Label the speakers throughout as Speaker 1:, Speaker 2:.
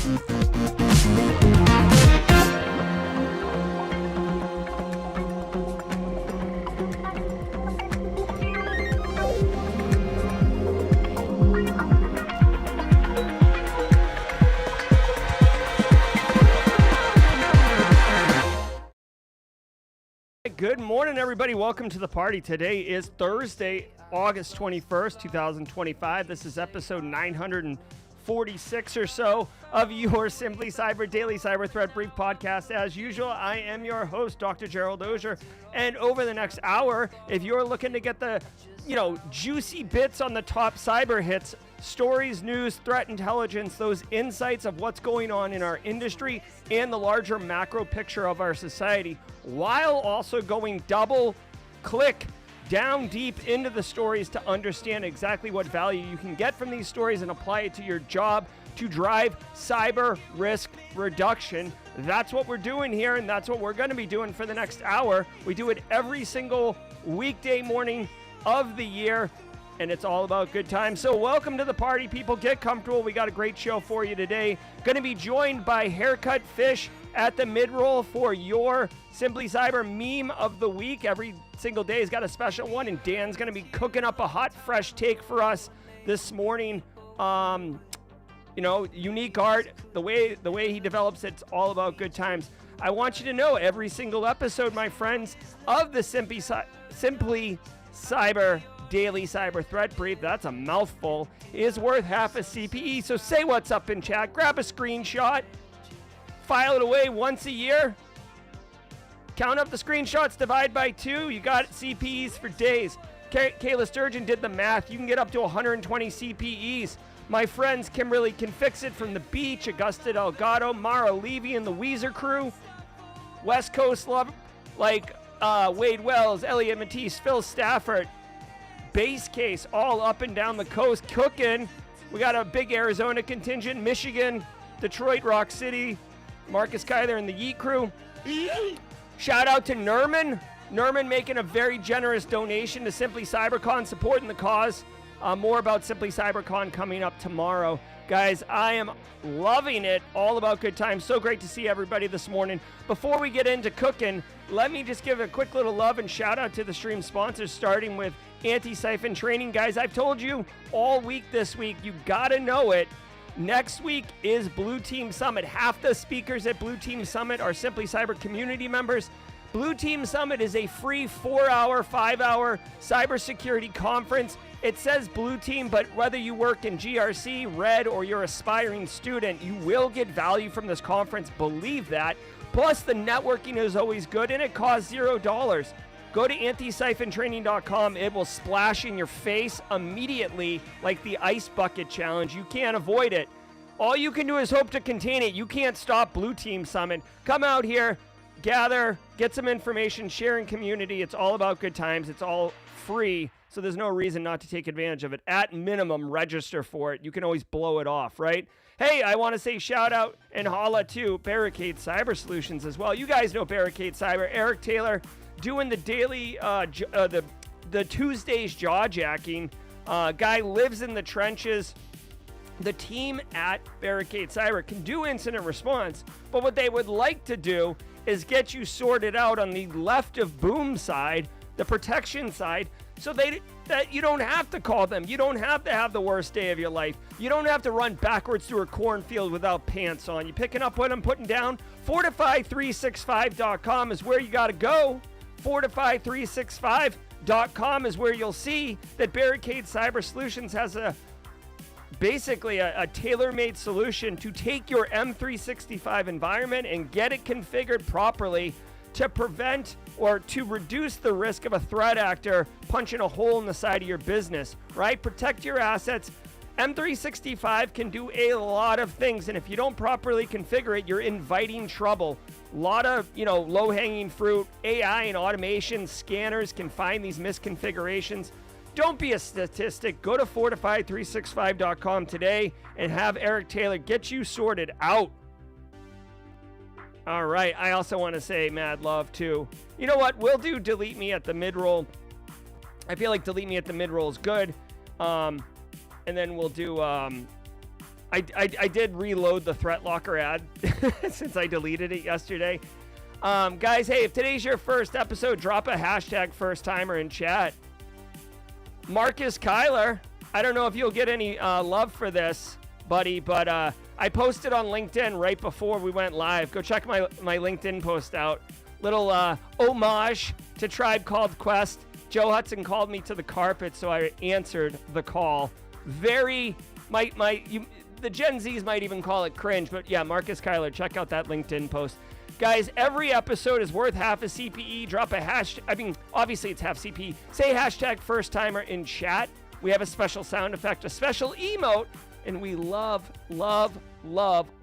Speaker 1: Good morning, everybody. Welcome to the party. Today is Thursday, August 21st, 2025. This is episode 946 or so of your Simply Cyber Daily Cyber Threat Brief podcast. As usual, I am your host, Dr. Gerald Auger. And over the next hour, if you're looking to get the, juicy bits on the top cyber hits, stories, news, threat intelligence, those insights of what's going on in our industry and the larger macro picture of our society, while also going double click down deep into the stories to understand exactly what value you can get from these stories and apply it to your job to drive cyber risk reduction. That's what we're doing here, and that's what we're going to be doing for the next hour. We do it every single weekday morning of the year, and it's all about good times. So welcome to the party, people. Get comfortable. We got a great show for you today. Going to be joined by Haircut Fish at the mid-roll for your Simply Cyber meme of the week. Every single day has got a special one, and Dan's going to be cooking up a hot, fresh take for us this morning. Unique art, the way he develops it's all about good times. I want you to know every single episode, my friends, of the Simply Cyber Daily Cyber Threat Brief, that's a mouthful, is worth half a CPE. So say what's up in chat, grab a screenshot, file it away once a year, count up the screenshots, divide by 2, you got CPEs for days. Kayla Sturgeon did the math. You can get up to 120 CPEs. My friends Kimberly Can Fix It from the beach, Augusta Delgado, Mara Levy and the Weezer crew, West Coast love like Wade Wells, Elliot Matisse, Phil Stafford, Base Case, all up and down the coast cooking. We got a big Arizona contingent, Michigan, Detroit, Rock City, Marcus Kyler and the Yeet crew. Shout out to Nerman making a very generous donation to Simply CyberCon, supporting the cause. More about Simply CyberCon coming up tomorrow. Guys, I am loving it. All about good times. So great to see everybody this morning. Before we get into cooking, let me just give a quick little love and shout out to the stream sponsors, starting with Antisyphon Training. Guys, I've told you all week this week, you gotta know it. Next week is Blue Team Summit. Half the speakers at Blue Team Summit are Simply Cyber community members. Blue Team Summit is a free 4-hour, 5-hour cybersecurity conference. It says Blue Team, but whether you work in GRC, Red, or you're an aspiring student, you will get value from this conference. Believe that. Plus, the networking is always good, and it costs $0. Go to antisyphontraining.com. It will splash in your face immediately like the ice bucket challenge. You can't avoid it. All you can do is hope to contain it. You can't stop Blue Team Summit. Come out here, gather, get some information, share in community. It's all about good times. It's all free, so there's no reason not to take advantage of it. At minimum, register for it. You can always blow it off, right? Hey, I want to say shout out and holla to Barricade Cyber Solutions as well. You guys know Barricade Cyber. Eric Taylor doing the daily, the Tuesdays jaw jacking. Guy lives in the trenches. The team at Barricade Cyber can do incident response, but what they would like to do is get you sorted out on the left of boom side, the protection side, so that you don't have to call them. You don't have to have the worst day of your life. You don't have to run backwards through a cornfield without pants on. You picking up what I'm putting down? Fortify365.com is where you got to go. Fortify365.com is where you'll see that Barricade Cyber Solutions has basically a tailor-made solution to take your M365 environment and get it configured properly to prevent or to reduce the risk of a threat actor punching a hole in the side of your business, right? Protect your assets. M365 can do a lot of things, and if you don't properly configure it, you're inviting trouble. A lot of, low-hanging fruit. AI and automation scanners can find these misconfigurations. Don't be a statistic. Go to Fortify365.com today and have Eric Taylor get you sorted out. All right. I also want to say mad love to, you know what? We'll do delete me at the mid-roll. I feel like delete me at the mid-roll is good. And then we'll do I did reload the Threat Locker ad since I deleted it yesterday. Guys, hey, if today's your first episode, drop a hashtag first timer in chat. Marcus Kyler, I don't know if you'll get any love for this, buddy, but I posted on LinkedIn right before we went live. Go check my LinkedIn post out. Little homage to Tribe Called Quest. Joe Hudson called me to the carpet, so I answered the call. Very, the Gen Zs might even call it cringe, but yeah, Marcus Kyler, check out that LinkedIn post. Guys, every episode is worth half a CPE. Drop a hashtag. Obviously it's half CPE. Say hashtag first timer in chat. We have a special sound effect, a special emote, and we love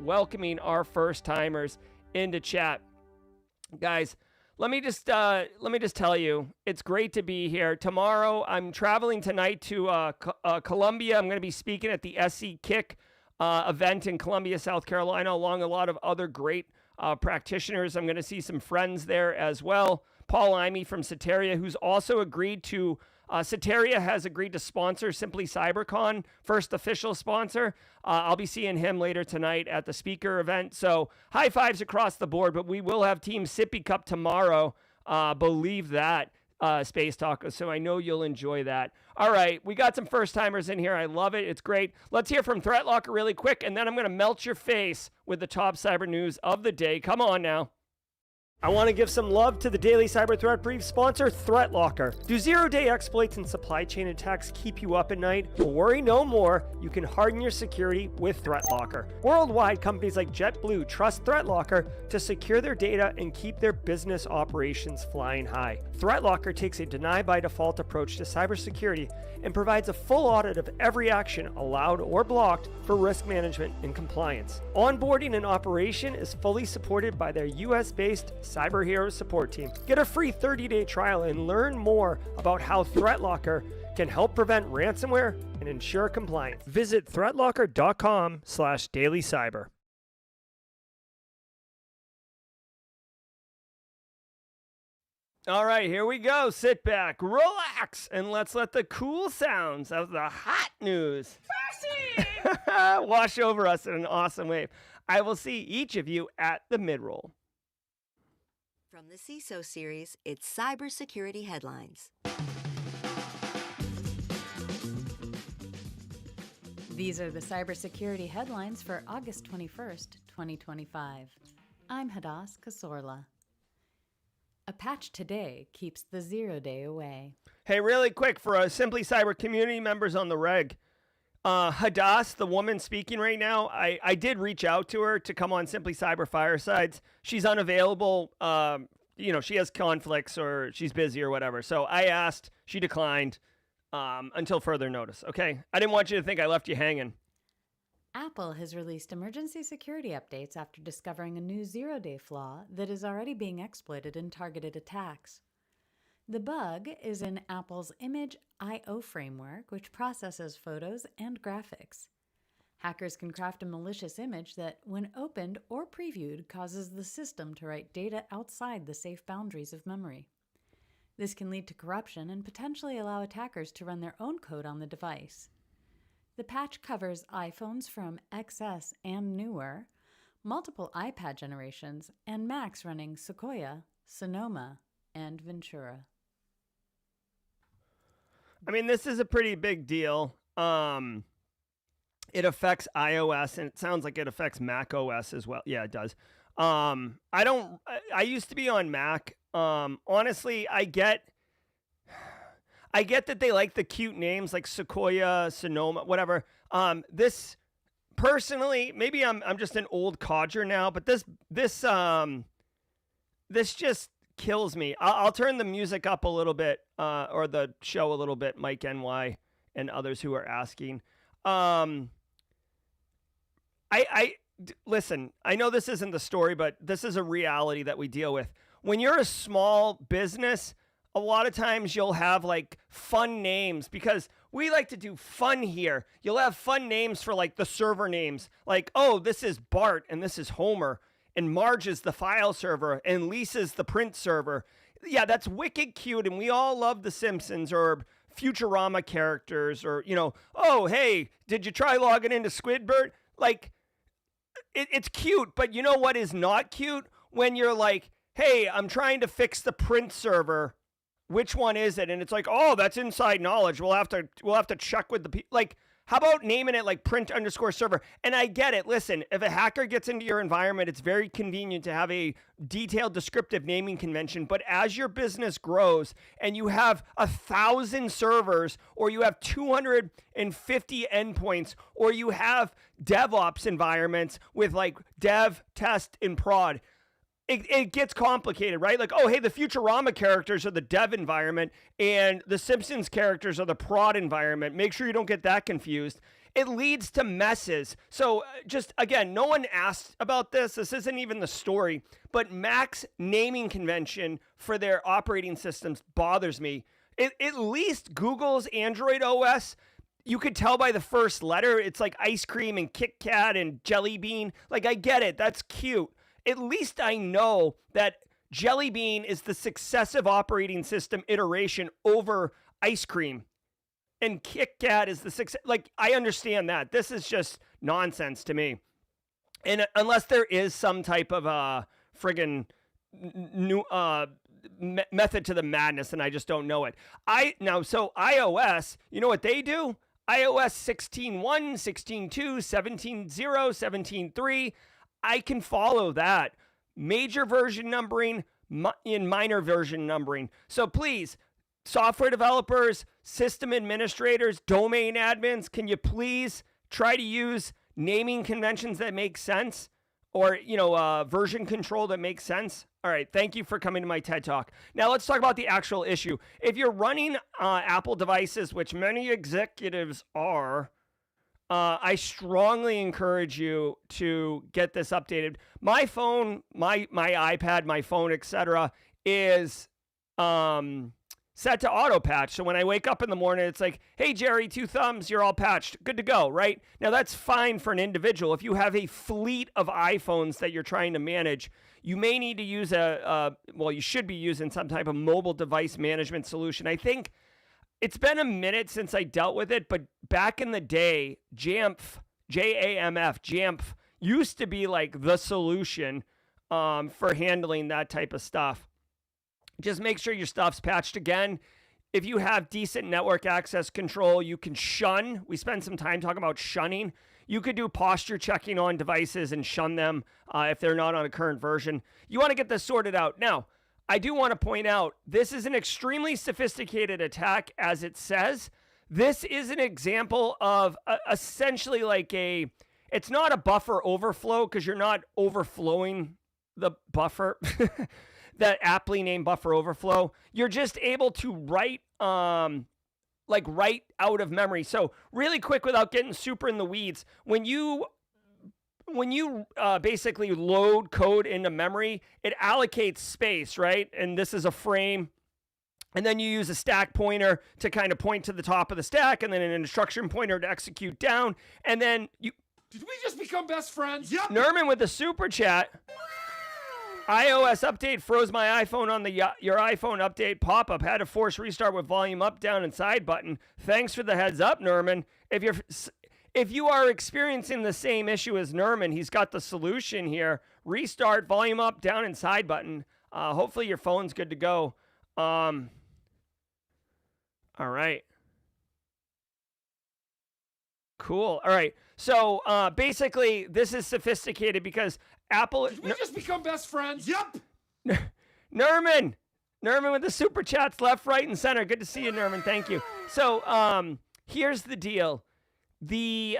Speaker 1: welcoming our first timers into chat. Guys, let me just tell you, it's great to be here. Tomorrow, I'm traveling tonight to Columbia. I'm going to be speaking at the SC Kick event in Columbia, South Carolina, along a lot of other great practitioners. I'm going to see some friends there as well. Paul Imey from Soteria, who's also agreed to, Soteria has agreed to sponsor Simply CyberCon, first official sponsor. I'll be seeing him later tonight at the speaker event. So high fives across the board, but we will have Team Sippy Cup tomorrow. Believe that, Space Taco. So I know you'll enjoy that. All right, we got some first timers in here. I love it. It's great. Let's hear from Threat Locker really quick, and then I'm going to melt your face with the top cyber news of the day. Come on now. I want to give some love to the Daily Cyber Threat Brief sponsor, Threat Locker. Do zero-day exploits and supply chain attacks keep you up at night? Well, worry no more. You can harden your security with Threat Locker. Worldwide, companies like JetBlue trust Threat Locker to secure their data and keep their business operations flying high. Threat Locker takes a deny-by-default approach to cybersecurity and provides a full audit of every action allowed or blocked for risk management and compliance. Onboarding and operation is fully supported by their US-based Cyber Heroes support team. Get a free 30-day trial and learn more about how Threat Locker can help prevent ransomware and ensure compliance. Visit threatlocker.com/dailycyber. All right, here we go. Sit back, relax, and let's let the cool sounds of the hot news wash over us in an awesome wave. I will see each of you at the mid-roll.
Speaker 2: From the CISO series, it's Cybersecurity Headlines.
Speaker 3: These are the cybersecurity headlines for August 21st, 2025. I'm Hadass Kasorla. A patch today keeps the 0-day away.
Speaker 1: Hey, really quick for Simply Cyber community members on the reg. Hadass, the woman speaking right now, I did reach out to her to come on Simply Cyber Firesides. She's unavailable. She has conflicts or she's busy or whatever. So I asked, she declined until further notice. Okay. I didn't want you to think I left you hanging.
Speaker 3: Apple has released emergency security updates after discovering a new 0-day flaw that is already being exploited in targeted attacks. The bug is in Apple's Image I/O framework, which processes photos and graphics. Hackers can craft a malicious image that, when opened or previewed, causes the system to write data outside the safe boundaries of memory. This can lead to corruption and potentially allow attackers to run their own code on the device. The patch covers iPhones from XS and newer, multiple iPad generations, and Macs running Sequoia, Sonoma, and Ventura.
Speaker 1: I mean, this is a pretty big deal. It affects iOS, and it sounds like it affects Mac OS as well. Yeah, it does. I used to be on Mac. Honestly, I get that they like the cute names like Sequoia, Sonoma, whatever. This personally, maybe I'm just an old codger now, but this just kills me. I'll turn the music up a little bit, or the show a little bit, Mike NY and others who are asking. Listen, I know this isn't the story, but this is a reality that we deal with. When you're a small business, a lot of times you'll have like fun names because we like to do fun here. You'll have fun names for like the server names. Like, oh, this is Bart and this is Homer and Marge is the file server and Lisa's the print server. Yeah, that's wicked cute. And we all love The Simpsons or Futurama characters or, oh, hey, did you try logging into Squidbert? like, it's cute, but you know what is not cute? When you're like, hey, I'm trying to fix the print server. Which one is it? And it's like, oh, that's inside knowledge. We'll have to check with the people. Like, how about naming it like print_server? And I get it. Listen, if a hacker gets into your environment, it's very convenient to have a detailed descriptive naming convention. But as your business grows and you have 1,000 servers, or you have 250 endpoints, or you have DevOps environments with like dev, test, and prod, it gets complicated, right? Like, oh, hey, the Futurama characters are the dev environment and the Simpsons characters are the prod environment. Make sure you don't get that confused. It leads to messes. So just, again, no one asked about this. This isn't even the story. But Mac's naming convention for their operating systems bothers me. At least Google's Android OS, you could tell by the first letter. It's like ice cream and Kit Kat and Jelly Bean. Like, I get it. That's cute. At least I know that Jelly Bean is the successive operating system iteration over ice cream. And Kit Kat is the success. Like, I understand that. This is just nonsense to me. And unless there is some type of friggin' new method to the madness, and I just don't know it. So iOS, you know what they do? iOS 16.1, 16.2, 17.0, 17.3. I can follow that. Major version numbering in minor version numbering. So please, software developers, system administrators, domain admins, can you please try to use naming conventions that make sense? Or, version control that makes sense? All right, thank you for coming to my TED Talk. Now let's talk about the actual issue. If you're running Apple devices, which many executives are, I strongly encourage you to get this updated. My phone, my iPad, my phone, etc., is set to auto patch. So when I wake up in the morning, it's like, hey, Jerry, 2 thumbs, you're all patched. Good to go, right? Now, that's fine for an individual. If you have a fleet of iPhones that you're trying to manage, you may need to use you should be using some type of mobile device management solution. I think it's been a minute since I dealt with it, but back in the day, Jamf, Jamf, used to be like the solution for handling that type of stuff. Just make sure your stuff's patched again. If you have decent network access control, you can shun. We spent some time talking about shunning. You could do posture checking on devices and shun them if they're not on a current version. You want to get this sorted out. Now, I do want to point out, this is an extremely sophisticated attack, as it says. This is an example of essentially like it's not a buffer overflow because you're not overflowing the buffer, that aptly named buffer overflow. You're just able to write out of memory. So really quick, without getting super in the weeds, when you basically load code into memory, it allocates space, right? And this is a frame. And then you use a stack pointer to kind of point to the top of the stack, and then an instruction pointer to execute down. And then you...
Speaker 4: Did we just become best friends?
Speaker 1: Yep. Nerman with the super chat. iOS update froze my iPhone on the your iPhone update pop-up. Had to force restart with volume up, down, and side button. Thanks for the heads up, Nerman. If you are experiencing the same issue as Nerman, he's got the solution here. Restart, volume up, down, and side button. Hopefully your phone's good to go. All right. Cool. All right. So basically, this is sophisticated because Apple...
Speaker 4: Did we just become best friends?
Speaker 1: Yep. Nerman with the super chats left, right, and center. Good to see you, Nerman. Thank you. So here's the deal. The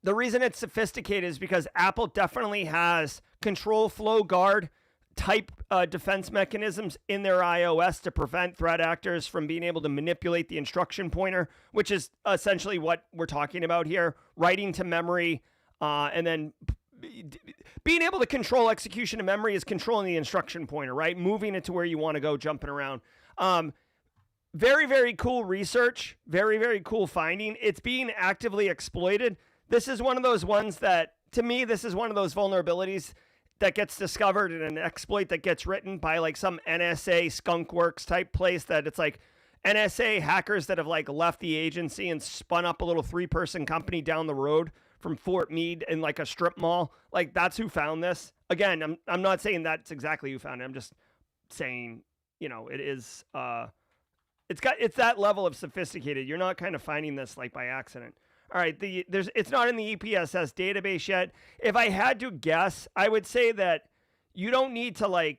Speaker 1: reason it's sophisticated is because Apple definitely has control flow guard type defense mechanisms in their iOS to prevent threat actors from being able to manipulate the instruction pointer, which is essentially what we're talking about here. Writing to memory, and then being able to control execution of memory is controlling the instruction pointer, right? Moving it to where you want to go, jumping around. Very, very cool research. Very, very cool finding. It's being actively exploited. This is one of those ones that, to me, this is one of those vulnerabilities that gets discovered in an exploit that gets written by like some NSA skunkworks type place that it's like NSA hackers that have like left the agency and spun up a little 3-person company down the road, from Fort Meade in like a strip mall. Like that's who found this. Again, I'm not saying that's exactly who found it. I'm just saying, it is it's that level of sophisticated. You're not kind of finding this like by accident. All right, it's not in the EPSS database yet. If I had to guess, I would say that you don't need to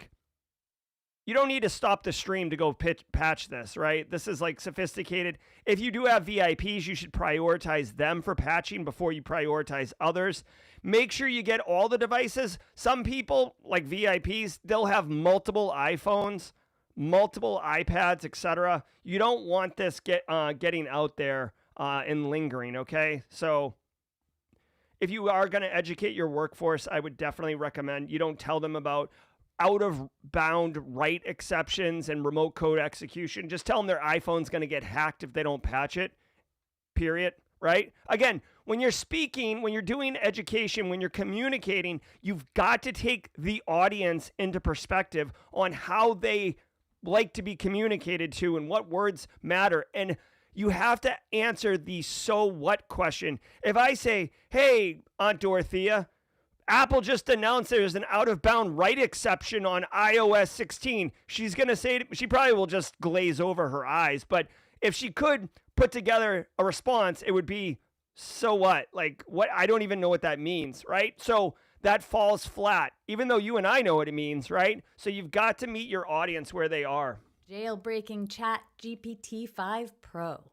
Speaker 1: stop the stream to go patch this, right? This is like sophisticated. If you do have VIPs, you should prioritize them for patching before you prioritize others. Make sure you get all the devices. Some people, like VIPs, they'll have multiple iPhones, multiple iPads, etc. You don't want this getting out there and lingering, okay? So if you are going to educate your workforce, I would definitely recommend you don't tell them about out-of-bound write exceptions and remote code execution. Just tell them their iPhone's going to get hacked if they don't patch it, period, right? Again, when you're speaking, when you're doing education, when you're communicating, you've got to take the audience into perspective on how they like to be communicated to and what words matter. And you have to answer the so what question. If I say, hey, Aunt Dorothea, Apple just announced there's an out-of-bound write exception on iOS 16. She's going to say, she probably will just glaze over her eyes. But if she could put together a response, it would be, so what? Like, what? I don't even know what that means, right? So that falls flat, even though you and I know what it means, right? So you've got to meet your audience where they are.
Speaker 3: Jailbreaking Chat GPT-5 Pro.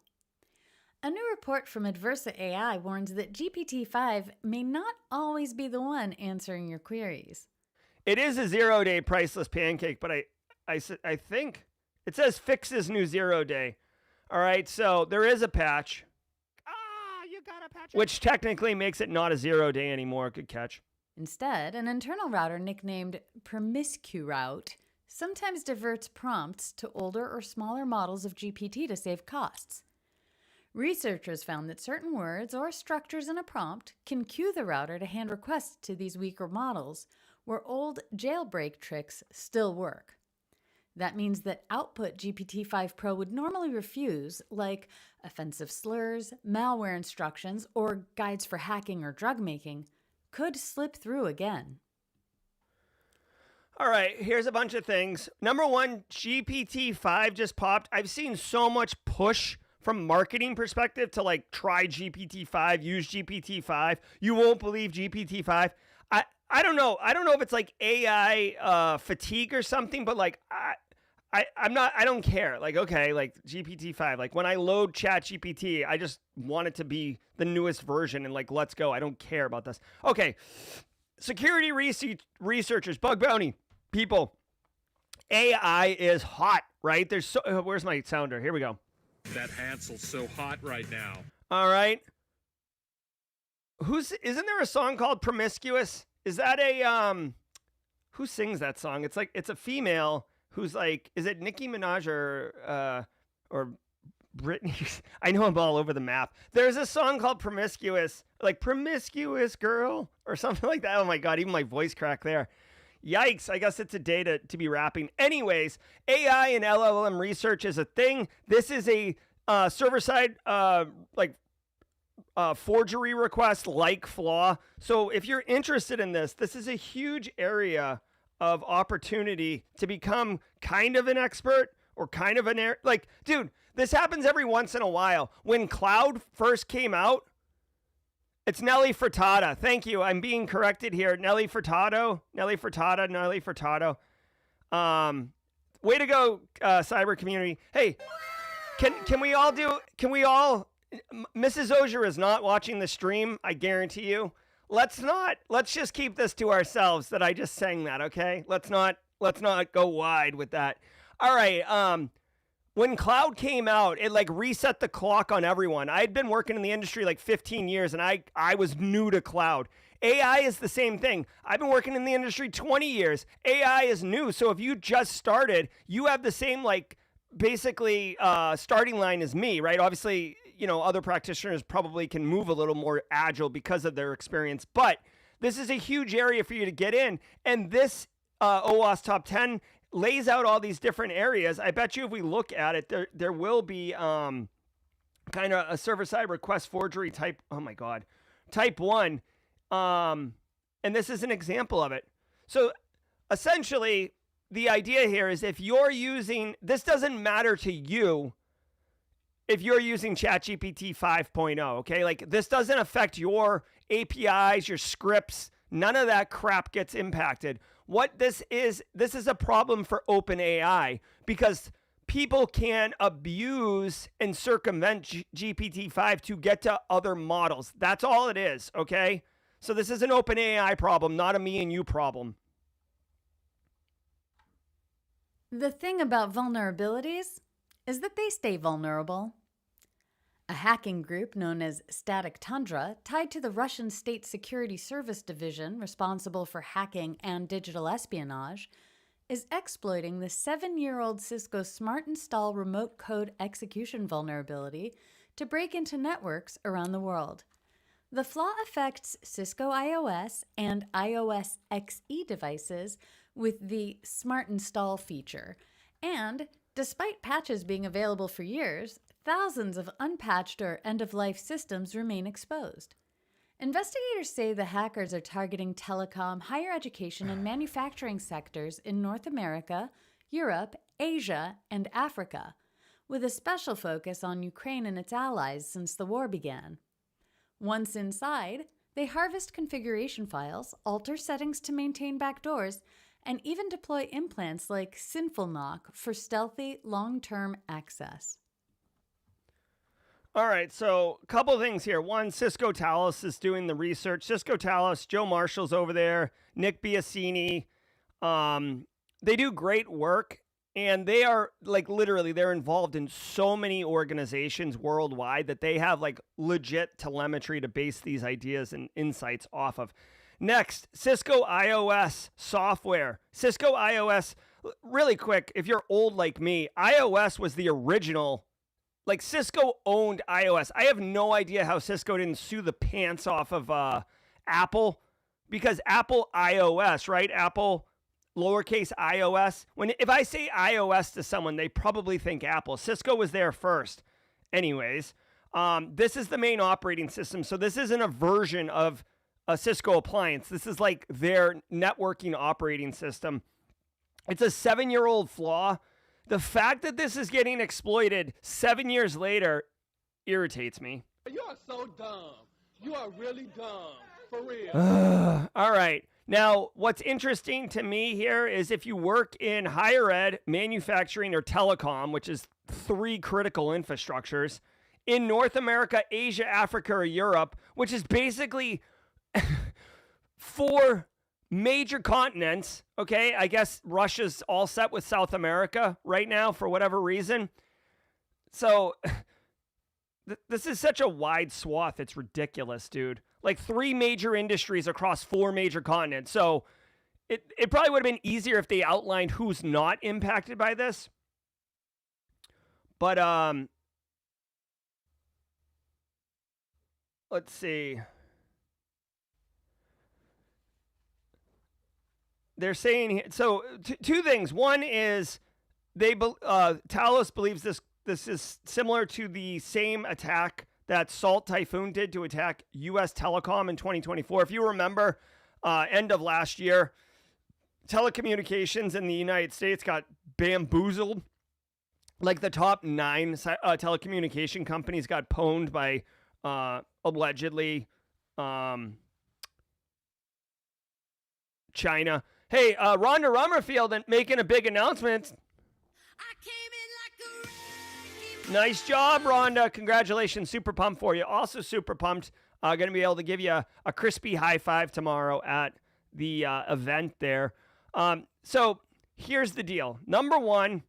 Speaker 3: A new report from Adversa AI warns that GPT-5 may not always be the one answering your queries.
Speaker 1: It is a 0-day priceless pancake, but I think it says fixes new 0-day. All right, so there is a patch. You got a patch. Which technically makes it not a 0-day anymore. Good catch.
Speaker 3: Instead, an internal router nicknamed PromiscuRoute sometimes diverts prompts to older or smaller models of GPT to save costs. Researchers found that certain words or structures in a prompt can cue the router to hand requests to these weaker models, where old jailbreak tricks still work. That means that output GPT-5 Pro would normally refuse, like offensive slurs, malware instructions, or guides for hacking or drug making, could slip through again.
Speaker 1: All right, here's a bunch of things. Number one, GPT-5 just popped. I've seen so much push from marketing perspective to like try GPT-5, use GPT-5. You won't believe GPT-5. I don't know. I don't know if it's like AI fatigue or something, but like I don't care. Like, okay, like GPT-5, like when I load Chat GPT, I just want it to be the newest version and like, let's go. I don't care about this. Okay. Security researchers, bug bounty people. AI is hot, right? There's where's my sounder? Here we go.
Speaker 4: That Hansel's so hot right now.
Speaker 1: All right. Isn't there a song called Promiscuous? Is that who sings that song? It's like, it's a female who's like, is it Nicki Minaj or Britney? I know I'm all over the map. There's a song called Promiscuous, like Promiscuous Girl or something like that. Oh my God, even my voice cracked there. Yikes, I guess it's a day to be rapping. Anyways, AI and LLM research is a thing. This is a server-side forgery request like flaw. So if you're interested in this, this is a huge area of opportunity to become kind of an expert or kind of dude, this happens every once in a while. When cloud first came out, it's Nelly Furtado. Thank you. I'm being corrected here. Nelly Furtado. Way to go, cyber community. Hey, can we all Mrs. Auger is not watching the stream, I guarantee you. Let's just keep this to ourselves that I just sang that, okay? Let's not go wide with that. All right, when cloud came out, it like reset the clock on everyone. I had been working in the industry like 15 years and I was new to cloud. AI is the same thing. I've been working in the industry 20 years. AI is new. So if you just started, you have the same like basically starting line as me, right? Obviously, other practitioners probably can move a little more agile because of their experience, but this is a huge area for you to get in. And this OWASP Top 10 lays out all these different areas. I bet you if we look at it, there will be kind of a server-side request forgery type. Oh my God. type 1. And this is an example of it. So essentially, the idea here is if you're using, this doesn't matter to you if you're using ChatGPT 5.0, okay? Like, this doesn't affect your APIs, your scripts. None of that crap gets impacted. What this is a problem for OpenAI because people can abuse and circumvent GPT-5 to get to other models. That's all it is, okay? So this is an OpenAI problem, not a me and you problem.
Speaker 3: The thing about vulnerabilities is that they stay vulnerable. A hacking group known as Static Tundra, tied to the Russian State Security Service Division responsible for hacking and digital espionage, is exploiting the 7-year-old Cisco Smart Install remote code execution vulnerability to break into networks around the world. The flaw affects Cisco iOS and iOS XE devices with the Smart Install feature, and despite patches being available for years, thousands of unpatched or end-of-life systems remain exposed. Investigators say the hackers are targeting telecom, higher education, and manufacturing sectors in North America, Europe, Asia, and Africa, with a special focus on Ukraine and its allies since the war began. Once inside, they harvest configuration files, alter settings to maintain backdoors, and even deploy implants like Sinful Knock for stealthy, long-term access.
Speaker 1: All right, so a couple things here. One, Cisco Talos is doing the research. Cisco Talos, Joe Marshall's over there, Nick Biasini. They do great work, and they are, like, literally, they're involved in so many organizations worldwide that they have, like, legit telemetry to base these ideas and insights off of. Next, Cisco iOS software. Cisco iOS, really quick, if you're old like me, iOS was the original. Like, Cisco owned iOS. I have no idea how Cisco didn't sue the pants off of Apple, because Apple iOS, right? Apple lowercase iOS. If I say iOS to someone, they probably think Apple. Cisco was there first. Anyways, this is the main operating system. So this isn't a version of a Cisco appliance. This is like their networking operating system. It's a 7-year-old flaw. The fact that this is getting exploited 7 years later irritates me.
Speaker 5: You are so dumb. You are really dumb. For real.
Speaker 1: All right. Now, what's interesting to me here is if you work in higher ed, manufacturing, or telecom, which is 3 critical infrastructures, in North America, Asia, Africa, or Europe, which is basically 4 major continents, okay? I guess Russia's all set with South America right now for whatever reason. So this is such a wide swath. It's ridiculous, dude. Like 3 major industries across 4 major continents. So it probably would have been easier if they outlined who's not impacted by this. But let's see. They're saying, so 2 things. One is Talos believes this is similar to the same attack that Salt Typhoon did to attack U.S. Telecom in 2024. If you remember, end of last year, telecommunications in the United States got bamboozled. Like the top 9 telecommunication companies got pwned by allegedly China. Hey, Rhonda Rummerfield making a big announcement. Nice job, Rhonda. Congratulations. Super pumped for you. Also super pumped. Going to be able to give you a crispy high five tomorrow at the event there. So here's the deal. Number one,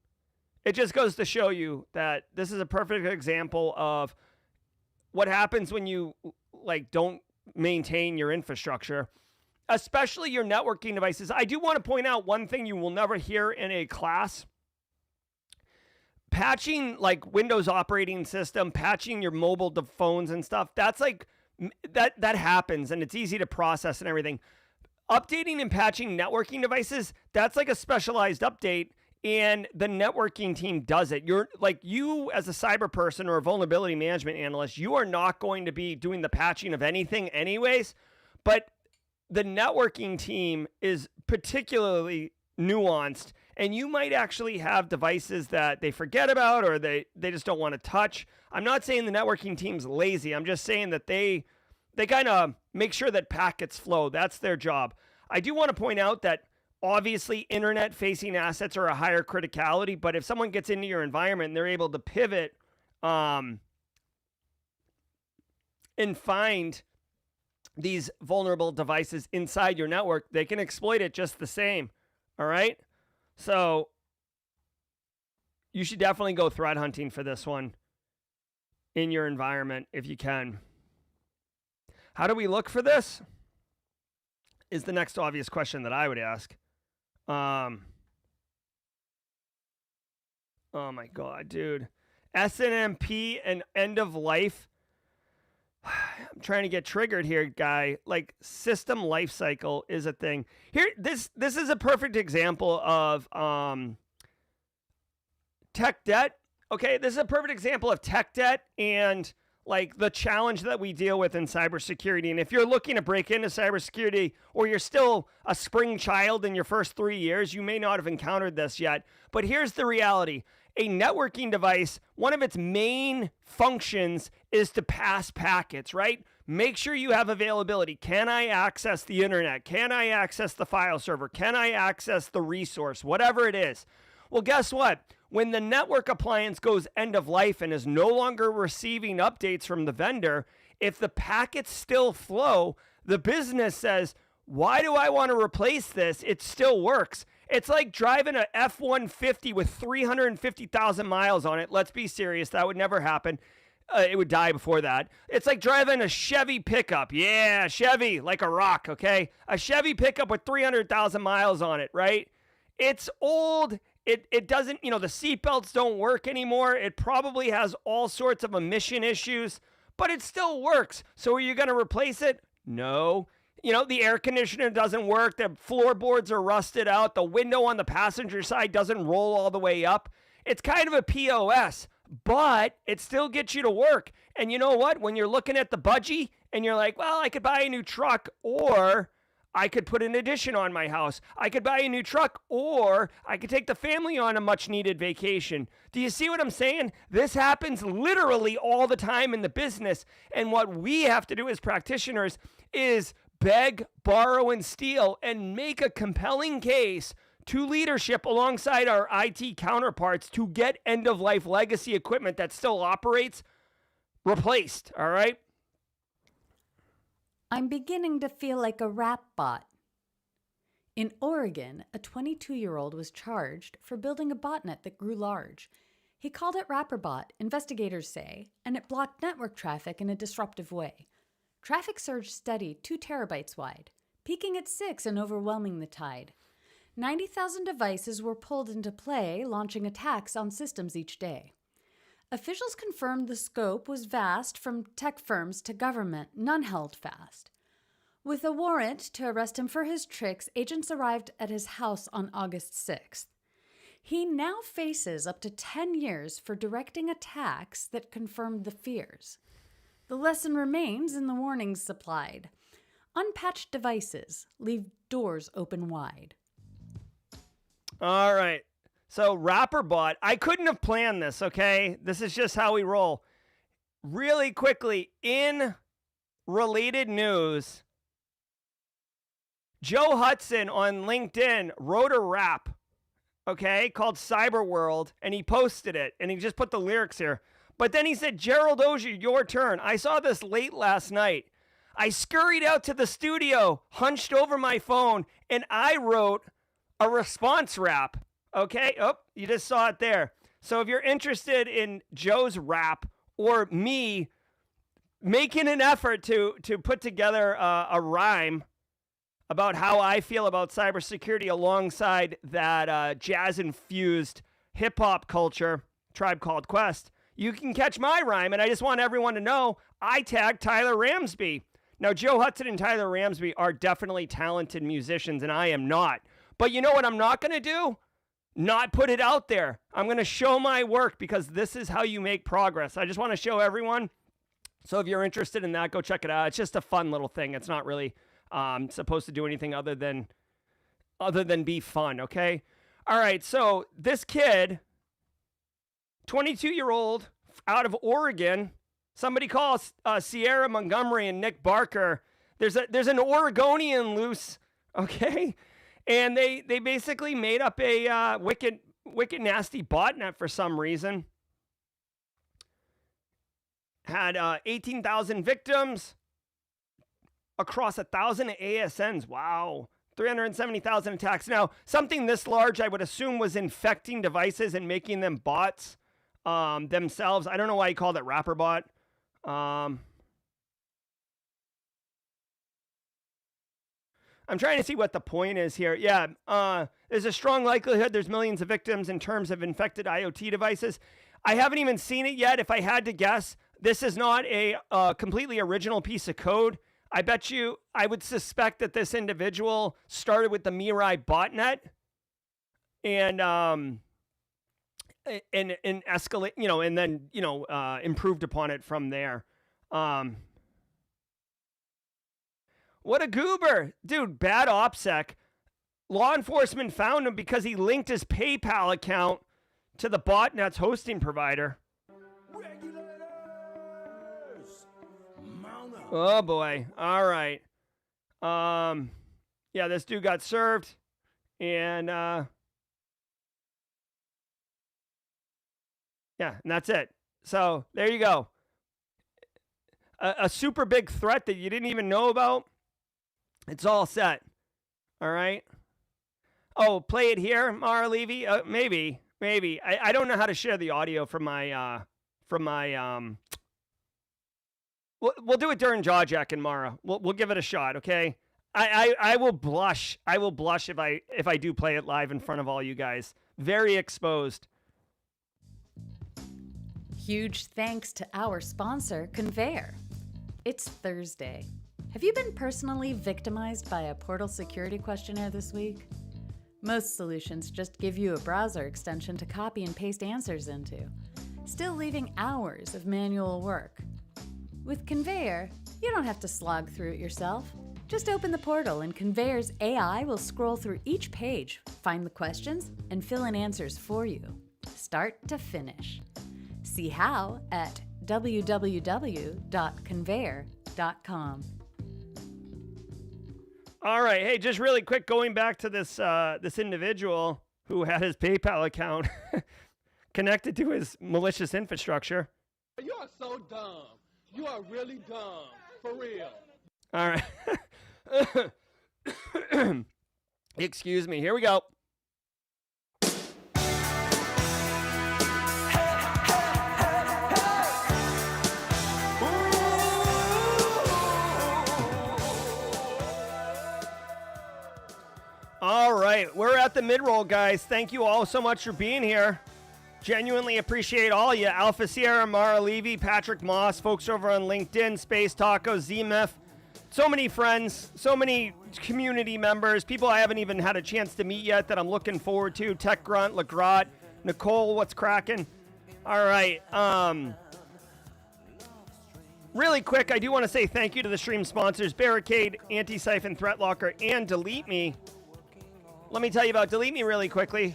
Speaker 1: it just goes to show you that this is a perfect example of what happens when you don't maintain your infrastructure, especially your networking devices. I do want to point out one thing you will never hear in a class. Patching Windows operating system, patching your mobile phones and stuff, that's that happens and it's easy to process and everything. Updating and patching networking devices, that's like a specialized update and the networking team does it. You're like, you as a cyber person or a vulnerability management analyst, you are not going to be doing the patching of anything anyways, but the networking team is particularly nuanced, and you might actually have devices that they forget about or they just don't want to touch. I'm not saying the networking team's lazy. I'm just saying that they kind of make sure that packets flow. That's their job. I do want to point out that obviously internet-facing assets are a higher criticality, but if someone gets into your environment and they're able to pivot and find these vulnerable devices inside your network, they can exploit it just the same. All right? So you should definitely go threat hunting for this one in your environment if you can. How do we look for this? Is the next obvious question that I would ask. Oh my God, dude. SNMP and end of life. I'm trying to get triggered here, guy. Like, system life cycle is a thing. Here, this is a perfect example of tech debt. Okay, this is a perfect example of tech debt and like the challenge that we deal with in cybersecurity. And if you're looking to break into cybersecurity, or you're still a spring child in your first 3 years, you may not have encountered this yet. But here's the reality. A networking device, one of its main functions is to pass packets, right? Make sure you have availability. Can I access the internet? Can I access the file server? Can I access the resource? Whatever it is. Well, guess what? When the network appliance goes end of life and is no longer receiving updates from the vendor, if the packets still flow, the business says, why do I want to replace this? It still works. It's like driving a F-150 with 350,000 miles on it. Let's be serious. That would never happen. It would die before that. It's like driving a Chevy pickup. Yeah, Chevy, like a rock, okay? A Chevy pickup with 300,000 miles on it, right? It's old. It doesn't, the seatbelts don't work anymore. It probably has all sorts of emission issues, but it still works. So are you going to replace it? No. The air conditioner doesn't work. The floorboards are rusted out. The window on the passenger side doesn't roll all the way up. It's kind of a POS, but it still gets you to work. And you know what? When you're looking at the budgie and you're like, well, I could buy a new truck, or I could put an addition on my house. I could buy a new truck, or I could take the family on a much needed vacation. Do you see what I'm saying? This happens literally all the time in the business. And what we have to do as practitioners is beg, borrow, and steal, and make a compelling case to leadership alongside our IT counterparts to get end-of-life legacy equipment that still operates replaced, all right?
Speaker 3: I'm beginning to feel like a rap bot. In Oregon, a 22-year-old was charged for building a botnet that grew large. He called it RapperBot, investigators say, and it blocked network traffic in a disruptive way. Traffic surged steady 2 terabytes wide, peaking at 6 and overwhelming the tide. 90,000 devices were pulled into play, launching attacks on systems each day. Officials confirmed the scope was vast, from tech firms to government, none held fast. With a warrant to arrest him for his tricks, agents arrived at his house on August 6th. He now faces up to 10 years for directing attacks that confirmed the fears. The lesson remains in the warnings supplied. Unpatched devices leave doors open wide.
Speaker 1: All right. So RapperBot, I couldn't have planned this, okay? This is just how we roll. Really quickly, in related news, Joe Hudson on LinkedIn wrote a rap, okay, called Cyber World, and he posted it, and he just put the lyrics here. But then he said, Gerald, Auger, your turn. I saw this late last night. I scurried out to the studio, hunched over my phone, and I wrote a response rap. Okay? Oh, you just saw it there. So if you're interested in Joe's rap or me making an effort to put together a rhyme about how I feel about cybersecurity alongside that jazz-infused hip-hop culture, Tribe Called Quest, you can catch my rhyme. And I just want everyone to know I tagged Tyler Ramsby. Now, Joe Hudson and Tyler Ramsby are definitely talented musicians, and I am not. But you know what I'm not going to do? not put it out there. I'm going to show my work because this is how you make progress. I just want to show everyone. So if you're interested in that, go check it out. It's just a fun little thing. It's not really supposed to do anything other than be fun, okay? All right, so this kid, 22-year-old out of Oregon, somebody calls Sierra Montgomery and Nick Barker. There's an Oregonian loose, okay? And they basically made up a wicked nasty botnet for some reason. Had 18,000 victims across 1,000 ASNs. Wow. 370,000 attacks. Now, something this large, I would assume, was infecting devices and making them bots themselves. I don't know why he called it wrapper bot. I'm trying to see what the point is here. Yeah, there's a strong likelihood there's millions of victims in terms of infected IoT devices. I haven't even seen it yet. If I had to guess, this is not a completely original piece of code. I would suspect that this individual started with the Mirai botnet and escalate, and then, improved upon it from there. What a goober. Dude, bad OPSEC. Law enforcement found him because he linked his PayPal account to the botnet's hosting provider. Oh boy. All right. Yeah, this dude got served and yeah, and that's it. So there you go. A super big threat that you didn't even know about. It's all set. All right. Oh, play it here, Mara Levy? Maybe. I don't know how to share the audio from my We'll do it during jaw jack and Mara. We'll give it a shot, okay? I will blush. I will blush if I do play it live in front of all you guys. Very exposed.
Speaker 3: Huge thanks to our sponsor, Conveyor. It's Thursday. Have you been personally victimized by a portal security questionnaire this week? Most solutions just give you a browser extension to copy and paste answers into, still leaving hours of manual work. With Conveyor, you don't have to slog through it yourself. Just open the portal and Conveyor's AI will scroll through each page, find the questions, and fill in answers for you, start to finish. See how at www.conveyor.com.
Speaker 1: All right. Hey, just really quick, going back to this individual who had his PayPal account connected to his malicious infrastructure.
Speaker 5: You are so dumb. You are really dumb. For real.
Speaker 1: All right. Excuse me. Here we go. All right, we're at the mid-roll, guys. Thank you all so much for being here. Genuinely appreciate all you. Alpha Sierra, Mara Levy, Patrick Moss, folks over on LinkedIn, Space Taco, ZMF. So many friends, so many community members, people I haven't even had a chance to meet yet that I'm looking forward to. Tech Grunt, LeGrot, Nicole, what's cracking? All right. Really quick, I do want to say thank you to the stream sponsors, Barricade, Antisyphon, Threat Locker, and Delete Me. Let me tell you about Delete Me really quickly.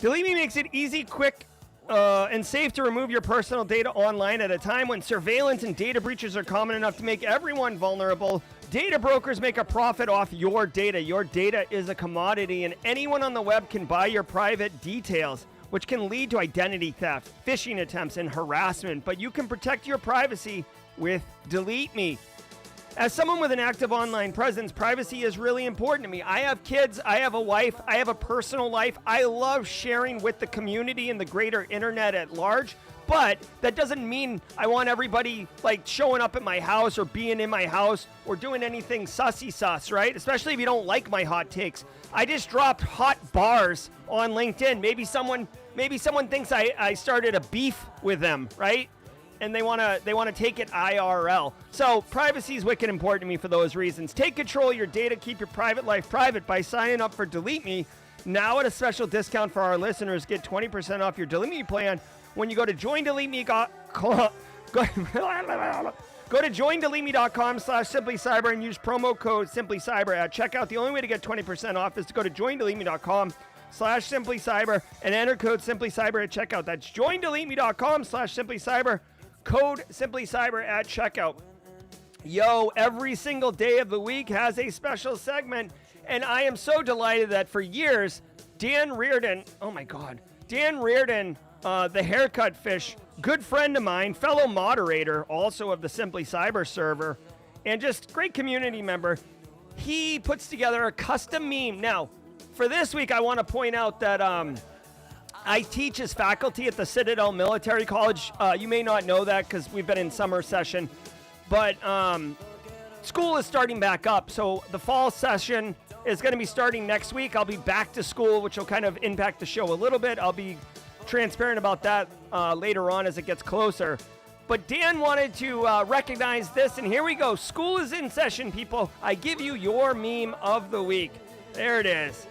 Speaker 1: Delete Me makes it easy, quick, and safe to remove your personal data online at a time when surveillance and data breaches are common enough to make everyone vulnerable. Data brokers make a profit off your data. Your data is a commodity, and anyone on the web can buy your private details, which can lead to identity theft, phishing attempts, and harassment. But you can protect your privacy with Delete Me. As someone with an active online presence, privacy is really important to me. I have kids, I have a wife, I have a personal life. I love sharing with the community and the greater internet at large, but that doesn't mean I want everybody like showing up at my house or being in my house or doing anything sussy sus, right? Especially if you don't like my hot takes. I just dropped hot bars on LinkedIn. Maybe someone thinks I started a beef with them, right? And they want to take it IRL. So privacy is wicked important to me for those reasons. Take control of your data. Keep your private life private by signing up for Delete Me. Now at a special discount for our listeners, get 20% off your Delete Me plan when you go to joindeleteme.com. Go to joindeleteme.com/simplycyber and use promo code simplycyber at checkout. The only way to get 20% off is to go to joindeleteme.com/simplycyber and enter code simplycyber at checkout. That's joindeleteme.com/simplycyber, code simplycyber at checkout. Yo, every single day of the week has a special segment, and I am so delighted that for years, Dan Reardon, the haircut fish, good friend of mine, fellow moderator, also of the Simply Cyber server, and just great community member, he puts together a custom meme. Now, for this week, I want to point out that I teach as faculty at the Citadel Military College. You may not know that because we've been in summer session, but school is starting back up. So the fall session is going to be starting next week. I'll be back to school, which will kind of impact the show a little bit. I'll be transparent about that later on as it gets closer. But Dan wanted to recognize this, and here we go. School is in session, people. I give you your meme of the week. There it is.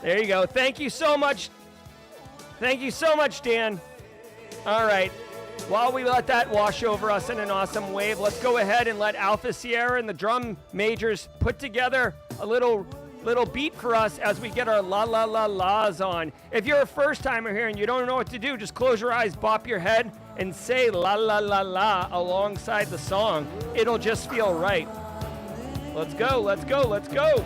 Speaker 1: There you go. Thank you so much. Thank you so much, Dan. All right. While we let that wash over us in an awesome wave, let's go ahead and let Alpha Sierra and the drum majors put together a little beat for us as we get our la la la la's on. If you're a first timer here and you don't know what to do, just close your eyes, bop your head, and say la la la la alongside the song. It'll just feel right. Let's go, let's go, let's go.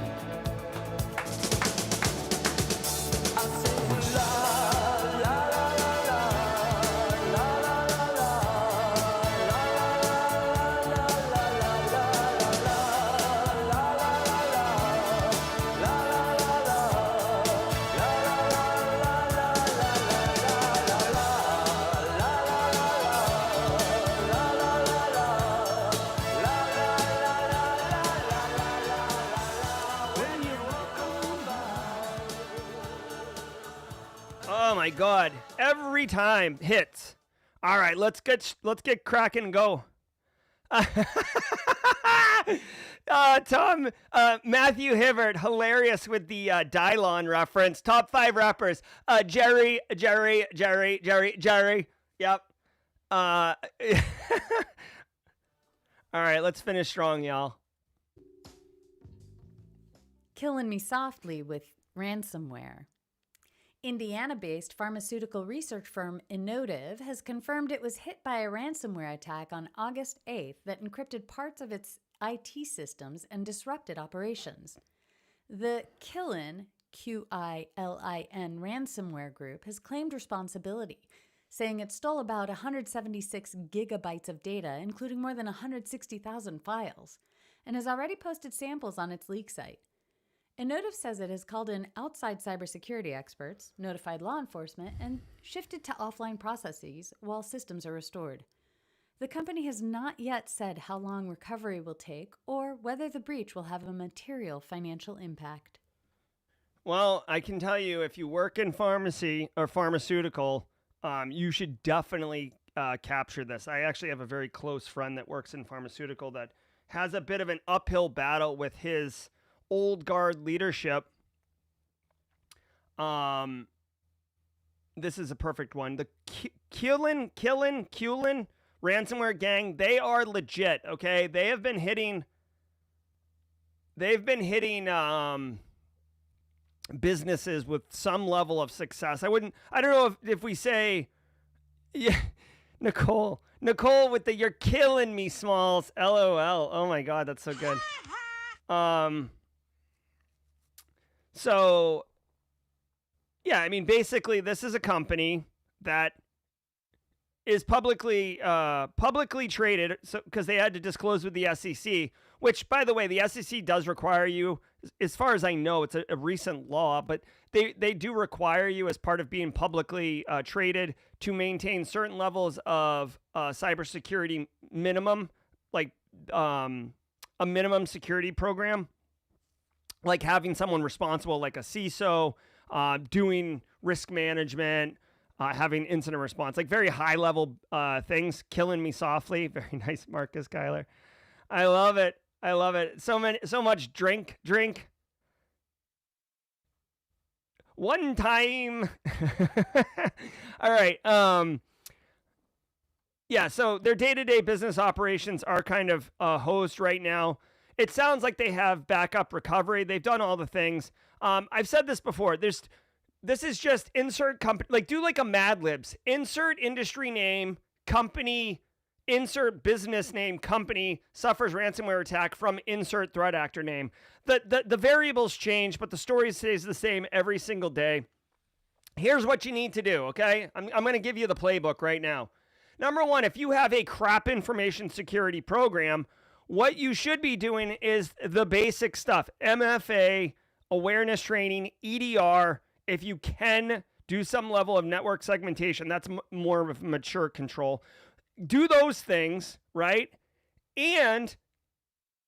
Speaker 1: Oh my God! Every time hits. All right, let's get cracking and go. Matthew Hibbert, hilarious with the Dylon reference. Top 5 rappers. Jerry. Yep. All right, let's finish strong, y'all.
Speaker 3: Killing me softly with ransomware. Indiana-based pharmaceutical research firm Innovative has confirmed it was hit by a ransomware attack on August 8th that encrypted parts of its IT systems and disrupted operations. The Qilin, Qilin ransomware group has claimed responsibility, saying it stole about 176 gigabytes of data, including more than 160,000 files, and has already posted samples on its leak site. Innovative says it has called in outside cybersecurity experts, notified law enforcement, and shifted to offline processes while systems are restored. The company has not yet said how long recovery will take or whether the breach will have a material financial impact.
Speaker 1: Well, I can tell you, if you work in pharmacy or pharmaceutical, you should definitely capture this. I actually have a very close friend that works in pharmaceutical that has a bit of an uphill battle with his old guard leadership. This is a perfect one. The Qilin ransomware gang, they are legit, okay? They've been hitting businesses with some level of success. I don't know if we say, yeah, Nicole with the "you're killing me, Smalls," LOL. Oh my God, that's so good. So, yeah, I mean, basically, this is a company that is publicly traded, so because they had to disclose with the SEC, which, by the way, the SEC does require you, as far as I know, it's a recent law, but they do require you as part of being publicly traded to maintain certain levels of cybersecurity minimum, like a minimum security program. Like having someone responsible, like a CISO, doing risk management, having incident response, like very high level things. Killing me softly. Very nice, Marcus Kyler. I love it. So much drink. one time. All right. Yeah, so their day-to-day business operations are kind of hosed right now. It sounds like they have backup recovery. They've done all the things. I've said this before. This is just insert company, like do like a Mad Libs. Insert industry name, company, insert business name, company, suffers ransomware attack from insert threat actor name. The variables change, but the story stays the same every single day. Here's what you need to do, okay? I'm going to give you the playbook right now. Number one, if you have a crap information security program, what you should be doing is the basic stuff. MFA, awareness training, EDR. If you can do some level of network segmentation, that's more of a mature control. Do those things, right? And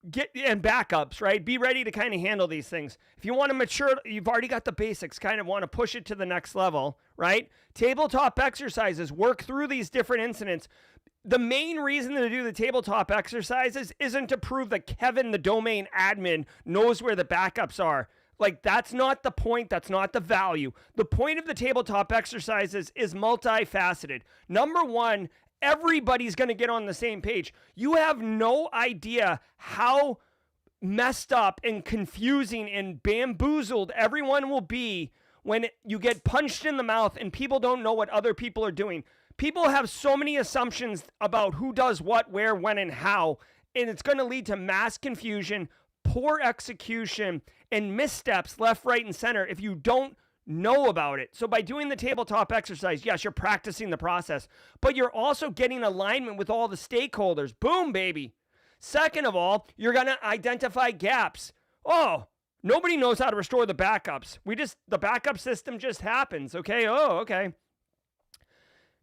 Speaker 1: backups, right? Be ready to kind of handle these things. If you want to mature, you've already got the basics, kind of want to push it to the next level, right? Tabletop exercises, work through these different incidents. The main reason to do the tabletop exercises isn't to prove that Kevin, the domain admin, knows where the backups are. Like, that's not the point. That's not the value. The point of the tabletop exercises is multifaceted. Number one, everybody's going to get on the same page. You have no idea how messed up and confusing and bamboozled everyone will be when you get punched in the mouth and people don't know what other people are doing. People have so many assumptions about who does what, where, when, and how, and it's going to lead to mass confusion, poor execution, and missteps left, right, and center if you don't know about it. So by doing the tabletop exercise, yes, you're practicing the process, but you're also getting alignment with all the stakeholders. Boom, baby. Second of all, you're going to identify gaps. Oh, nobody knows how to restore the backups. The backup system just happens. Okay. Oh, okay.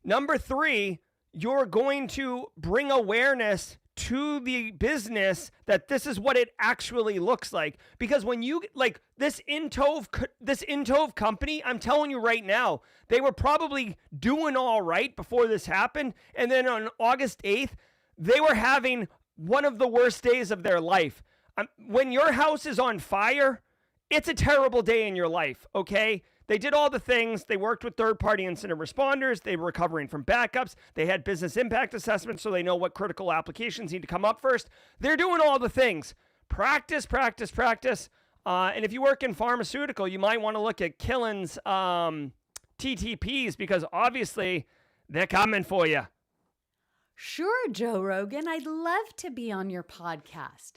Speaker 1: Number three, you're going to bring awareness to the business that this is what it actually looks like. Because when you, like this Intove company, I'm telling you right now, they were probably doing all right before this happened. And then on August 8th, they were having one of the worst days of their life. When your house is on fire, it's a terrible day in your life, okay? They did all the things. They worked with third-party incident responders. They were recovering from backups. They had business impact assessments so they know what critical applications need to come up first. They're doing all the things. Practice, practice, practice. And if you work in pharmaceutical, you might want to look at Killen's TTPs because obviously they're coming for you.
Speaker 3: Sure, Joe Rogan. I'd love to be on your podcast.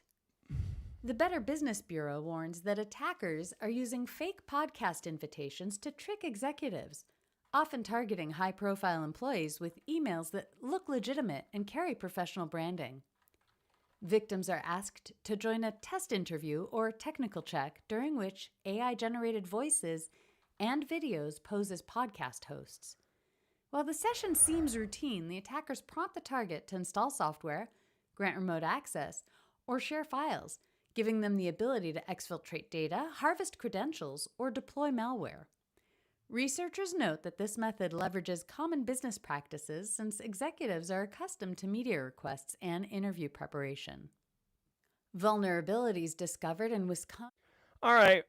Speaker 3: The Better Business Bureau warns that attackers are using fake podcast invitations to trick executives, often targeting high-profile employees with emails that look legitimate and carry professional branding. Victims are asked to join a test interview or technical check during which AI-generated voices and videos pose as podcast hosts. While the session seems routine, the attackers prompt the target to install software, grant remote access, or share files, giving them the ability to exfiltrate data, harvest credentials, or deploy malware. Researchers note that this method leverages common business practices since executives are accustomed to media requests and interview preparation. Vulnerabilities discovered in Wisconsin.
Speaker 1: All right.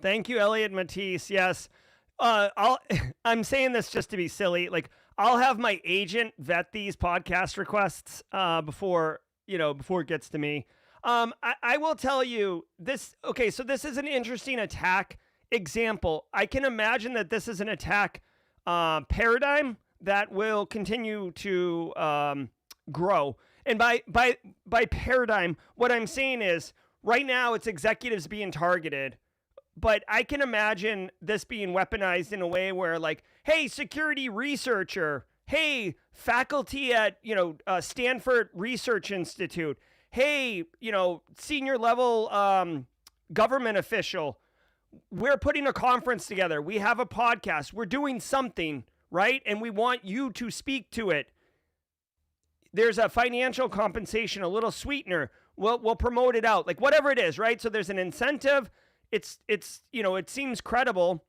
Speaker 1: Thank you, Elliot Matisse. Yes. I'm saying this just to be silly. Like, I'll have my agent vet these podcast requests before it gets to me. I will tell you this. Okay, so this is an interesting attack example. I can imagine that this is an attack paradigm that will continue to grow. And by paradigm, what I'm saying is right now it's executives being targeted. But I can imagine this being weaponized in a way where, like, hey, security researcher, hey, faculty at, Stanford Research Institute, hey, senior level government official, we're putting a conference together. We have a podcast. We're doing something, right? And we want you to speak to it. There's a financial compensation, a little sweetener. We'll promote it out, like whatever it is, right? So there's an incentive. It seems credible.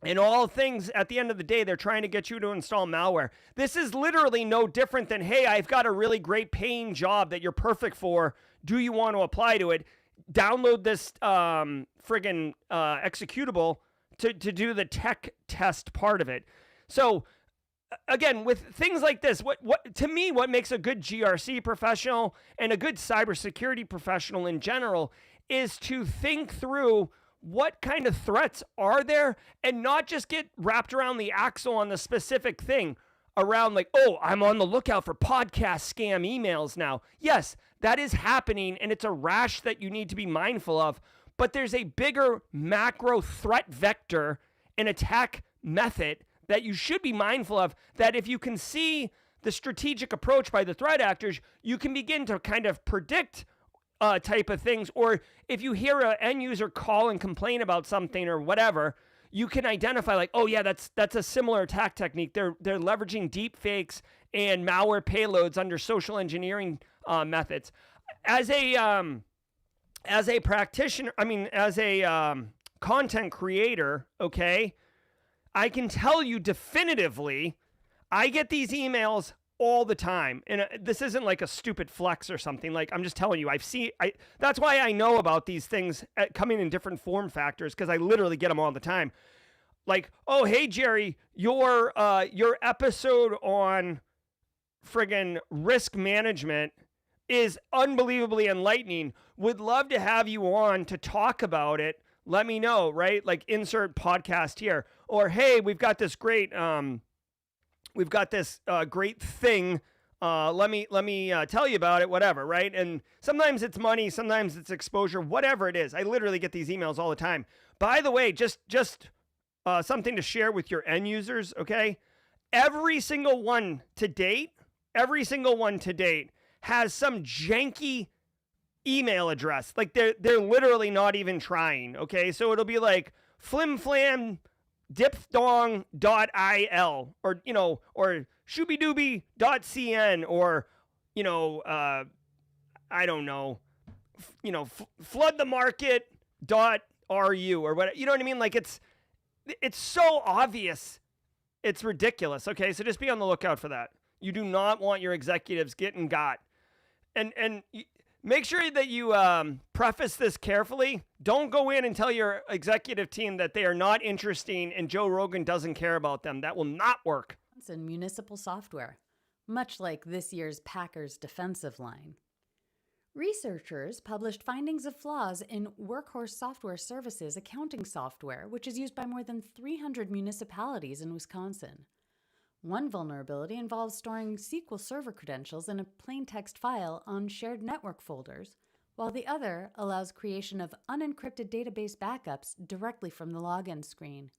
Speaker 1: And all things, at the end of the day, they're trying to get you to install malware. This is literally no different than, hey, I've got a really great paying job that you're perfect for. Do you want to apply to it? download this friggin' executable to do the tech test part of it. So again, with things like this, what to me, what makes a good GRC professional and a good cybersecurity professional in general is to think through what kind of threats are there and not just get wrapped around the axle on the specific thing around like, oh, I'm on the lookout for podcast scam emails now. Yes, that is happening, and it's a rash that you need to be mindful of, but there's a bigger macro threat vector and attack method that you should be mindful of, that if you can see the strategic approach by the threat actors, you can begin to kind of predict type of things. Or if you hear an end user call and complain about something or whatever, you can identify like, oh yeah, that's a similar attack technique. They're leveraging deep fakes and malware payloads under social engineering methods. As a practitioner, as a content creator, okay, I can tell you definitively, I get these emails all the time. And this isn't like a stupid flex or something. Like, I'm just telling you, that's why I know about these things coming in different form factors, because I literally get them all the time. Like, oh, hey, Jerry, your episode on friggin' risk management is unbelievably enlightening. Would love to have you on to talk about it. Let me know, right? Like, insert podcast here. Or, hey, we've got this great great thing. Let me tell you about it, whatever, right? And sometimes it's money, sometimes it's exposure, whatever it is. I literally get these emails all the time. By the way, just something to share with your end users, okay? Every single one to date has some janky email address. Like, they're literally not even trying, okay? So it'll be like flimflamdipthong.il or, or shoobydoobie.cn or, I don't know, floodthemarket.ru or what, you know what I mean? Like, it's so obvious. It's ridiculous. Okay. So just be on the lookout for that. You do not want your executives getting got. And make sure that you preface this carefully. Don't go in and tell your executive team that they are not interesting and Joe Rogan doesn't care about them. That will not work.
Speaker 3: In municipal software, much like this year's Packers defensive line. Researchers published findings of flaws in Workhorse Software Services accounting software, which is used by more than 300 municipalities in Wisconsin. One vulnerability involves storing SQL Server credentials in a plain text file on shared network folders, while the other allows creation of unencrypted database backups directly from the login screen.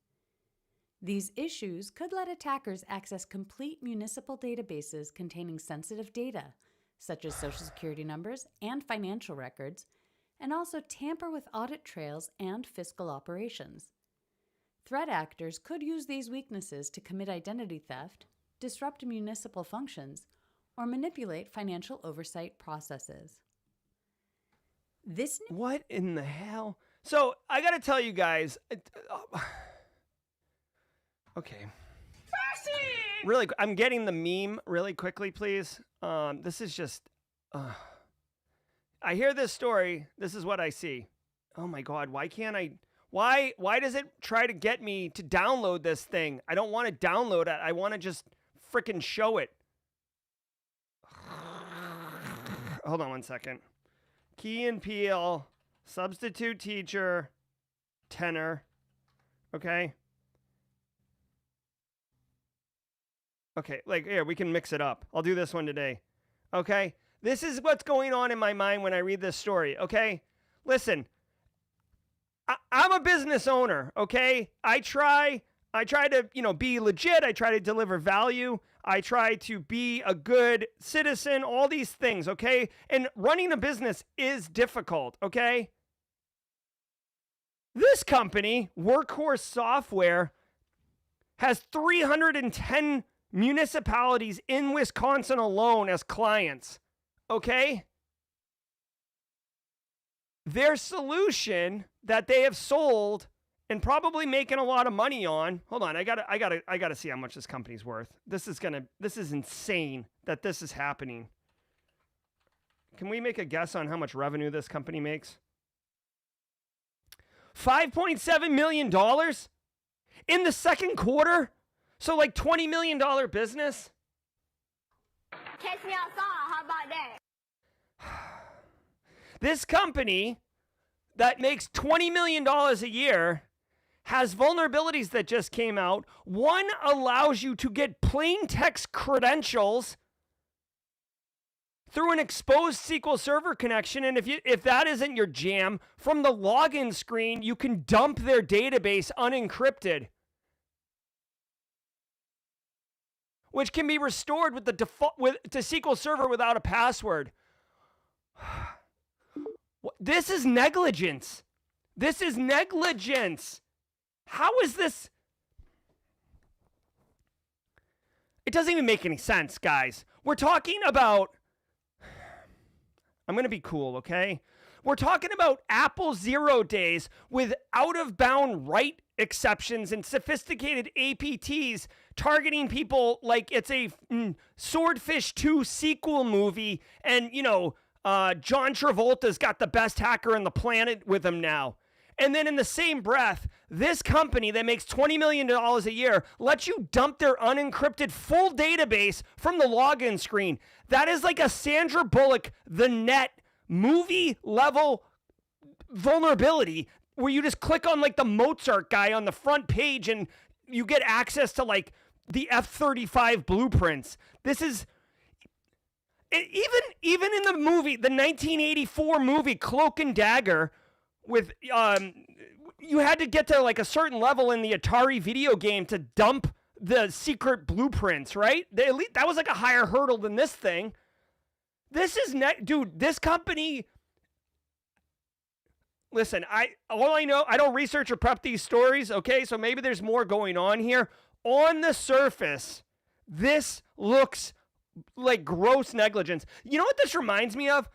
Speaker 3: These issues could let attackers access complete municipal databases containing sensitive data, such as social security numbers and financial records, and also tamper with audit trails and fiscal operations. Threat actors could use these weaknesses to commit identity theft, disrupt municipal functions, or manipulate financial oversight processes.
Speaker 1: What in the hell? So I gotta tell you guys, okay. Really, I'm getting the meme really quickly, please. This is just, I hear this story. This is what I see. Oh my God. Why can't I? Why does it try to get me to download this thing? I don't want to download it. I want to just freaking show it. Hold on one second. Key and Peele, substitute teacher, tenor. Okay. Okay, like, here, we can mix it up. I'll do this one today. Okay? This is what's going on in my mind when I read this story, okay? Listen, I'm a business owner, okay? I try to, be legit. I try to deliver value. I try to be a good citizen, all these things, okay? And running a business is difficult, okay? This company, Workhorse Software, has 310 municipalities in Wisconsin alone as clients, okay? Their solution that they have sold and probably making a lot of money on. Hold on, I gotta see how much this company's worth. This is insane that this is happening. Can we make a guess on how much revenue this company makes? $5.7 million in the second quarter? So like $20 million business?
Speaker 6: Catch me outside. How about that?
Speaker 1: This company that makes $20 million a year has vulnerabilities that just came out. One allows you to get plain text credentials through an exposed SQL Server connection, and if that isn't your jam, from the login screen, you can dump their database unencrypted, which can be restored with the default to SQL Server without a password. This is negligence. This is negligence. How is this? It doesn't even make any sense, guys. We're talking about, I'm going to be cool, okay? We're talking about Apple 0 days with out-of-bound write exceptions and sophisticated APTs targeting people like it's a Swordfish 2 sequel movie, and, you know, John Travolta's got the best hacker on the planet with him now. And then in the same breath, this company that makes $20 million a year lets you dump their unencrypted full database from the login screen. That is like a Sandra Bullock, The Net movie level vulnerability where you just click on like the Mozart guy on the front page and you get access to like the F-35 blueprints. This is... Even in the movie, the 1984 movie Cloak and Dagger, with you had to get to like a certain level in the Atari video game to dump the secret blueprints, right? That was like a higher hurdle than this thing. This is dude. This company. Listen, all I know, I don't research or prep these stories. Okay, so maybe there's more going on here. On the surface, this looks like gross negligence. You know what this reminds me of?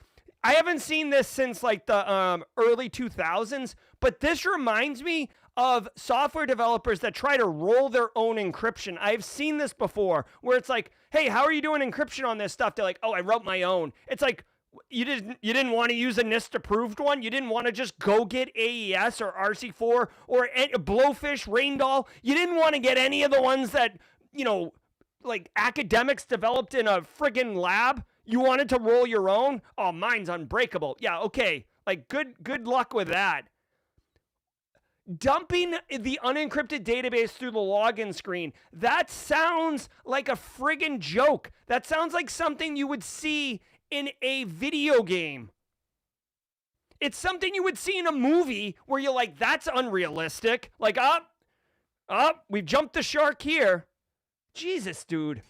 Speaker 1: I haven't seen this since like the early 2000s, but this reminds me of software developers that try to roll their own encryption. I've seen this before where it's like, hey, how are you doing encryption on this stuff? They're like, oh, I wrote my own. It's like, you didn't want to use a NIST approved one. You didn't want to just go get AES or RC4 or Blowfish, Raindoll. You didn't want to get any of the ones that, you know, like academics developed in a friggin' lab. You wanted to roll your own? Oh, mine's unbreakable. Yeah, okay. Like good luck with that. Dumping the unencrypted database through the login screen. That sounds like a friggin' joke. That sounds like something you would see in a video game. It's something you would see in a movie where you're like, that's unrealistic. Like, we've jumped the shark here. Jesus, dude.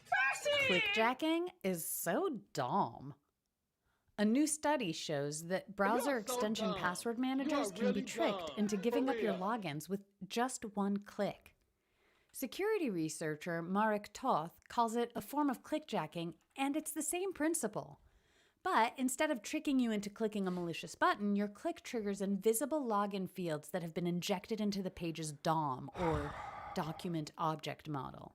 Speaker 3: Clickjacking is so dumb. A new study shows that browser extension password managers can be tricked into giving up your logins with just one click. Security researcher Marek Toth calls it a form of clickjacking, and it's the same principle. But instead of tricking you into clicking a malicious button, your click triggers invisible login fields that have been injected into the page's DOM, or document object model.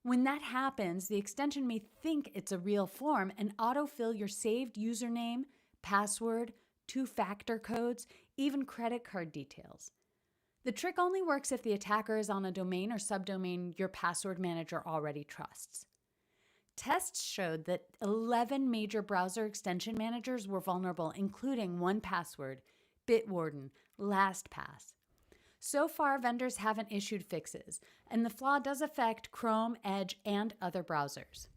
Speaker 3: When that happens, the extension may think it's a real form and autofill your saved username, password, two-factor codes, even credit card details. The trick only works if the attacker is on a domain or subdomain your password manager already trusts. Tests showed that 11 major browser extension managers were vulnerable, including 1Password, Bitwarden, LastPass. So far, vendors haven't issued fixes, and the flaw does affect Chrome, Edge, and other browsers.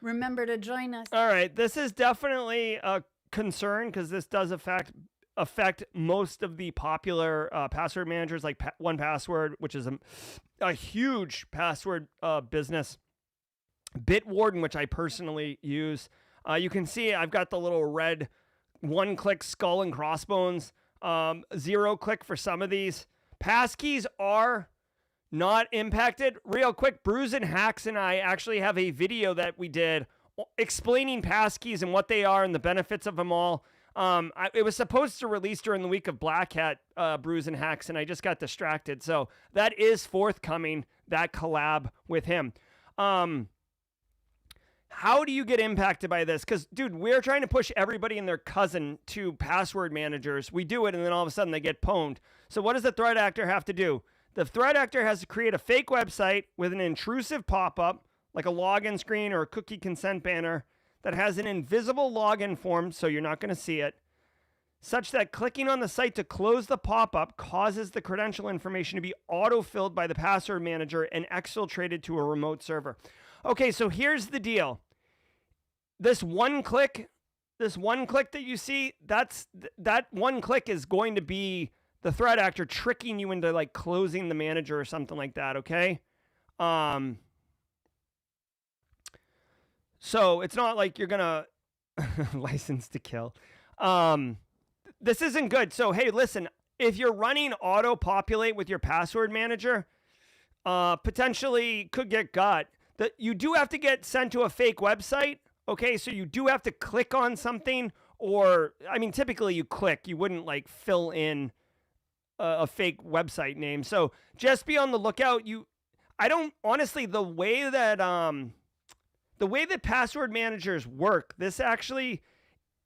Speaker 3: Remember to join us.
Speaker 1: All right, this is definitely a concern because this does affect most of the popular password managers like 1Password, which is a huge password business. Bitwarden, which I personally use. You can see I've got the little red one-click skull and crossbones. 0-click for some of these. Passkeys are not impacted. Real quick, Bruce and Hacks and I actually have a video that we did explaining passkeys and what they are and the benefits of them all. It was supposed to release during the week of Black Hat, Bruce and Hacks, and I just got distracted. So that is forthcoming, that collab with him. How do you get impacted by this? Because, dude, we're trying to push everybody and their cousin to password managers. We do it, and then all of a sudden they get pwned. So what does the threat actor have to do? The threat actor has to create a fake website with an intrusive pop-up, like a login screen or a cookie consent banner, that has an invisible login form, so you're not going to see it, such that clicking on the site to close the pop-up causes the credential information to be auto-filled by the password manager and exfiltrated to a remote server. Okay, so here's the deal. This one click that you see, that one click is going to be the threat actor tricking you into like closing the manager or something like that, okay? So it's not like you're gonna license to kill. This isn't good. So hey, listen, if you're running auto populate with your password manager, potentially could get got. That you do have to get sent to a fake website. Okay, so you do have to click on something, or I mean, typically you click. You wouldn't like fill in a fake website name. So just be on the lookout. I don't honestly the way that password managers work. This actually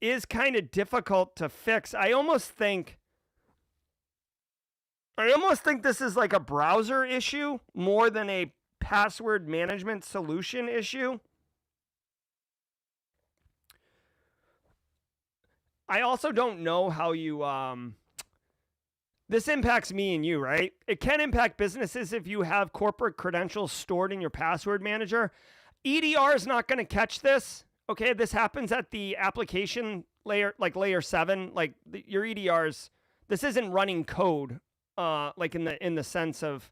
Speaker 1: is kind of difficult to fix. I almost think this is like a browser issue more than a password management solution issue. I also don't know how you, this impacts me and you, right? It can impact businesses if you have corporate credentials stored in your password manager. EDR is not going to catch this. Okay, this happens at the application layer, like layer 7, like your EDRs. This isn't running code, like in the sense of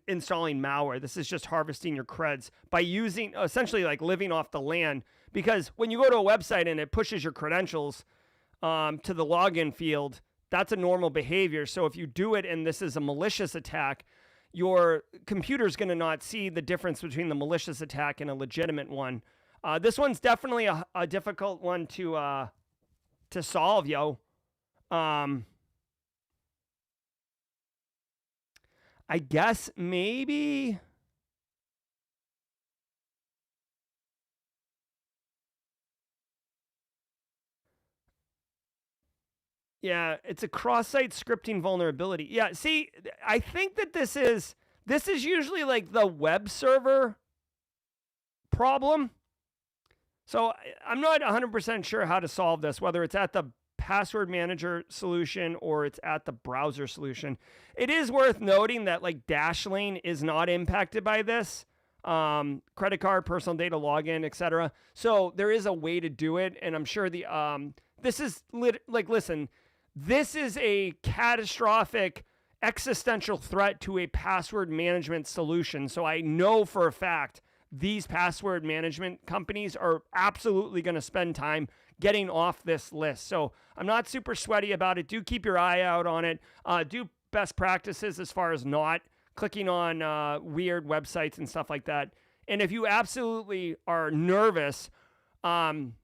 Speaker 1: installing malware. This is just harvesting your creds by using, essentially like living off the land. Because when you go to a website and it pushes your credentials to the login field, that's a normal behavior. So if you do it and this is a malicious attack, your computer's going to not see the difference between the malicious attack and a legitimate one. This one's definitely a difficult one to solve, yo. I guess maybe. Yeah, it's a cross-site scripting vulnerability. Yeah, see, I think that this is usually like the web server problem. So I'm not 100% sure how to solve this, whether it's at the password manager solution or it's at the browser solution. It is worth noting that like Dashlane is not impacted by this. Credit card, personal data login, etc. So there is a way to do it, and I'm sure this is listen, this is a catastrophic existential threat to a password management solution. So I know for a fact these password management companies are absolutely going to spend time getting off this list. So I'm not super sweaty about it. Do keep your eye out on it. Do best practices as far as not clicking on weird websites and stuff like that. And if you absolutely are nervous, then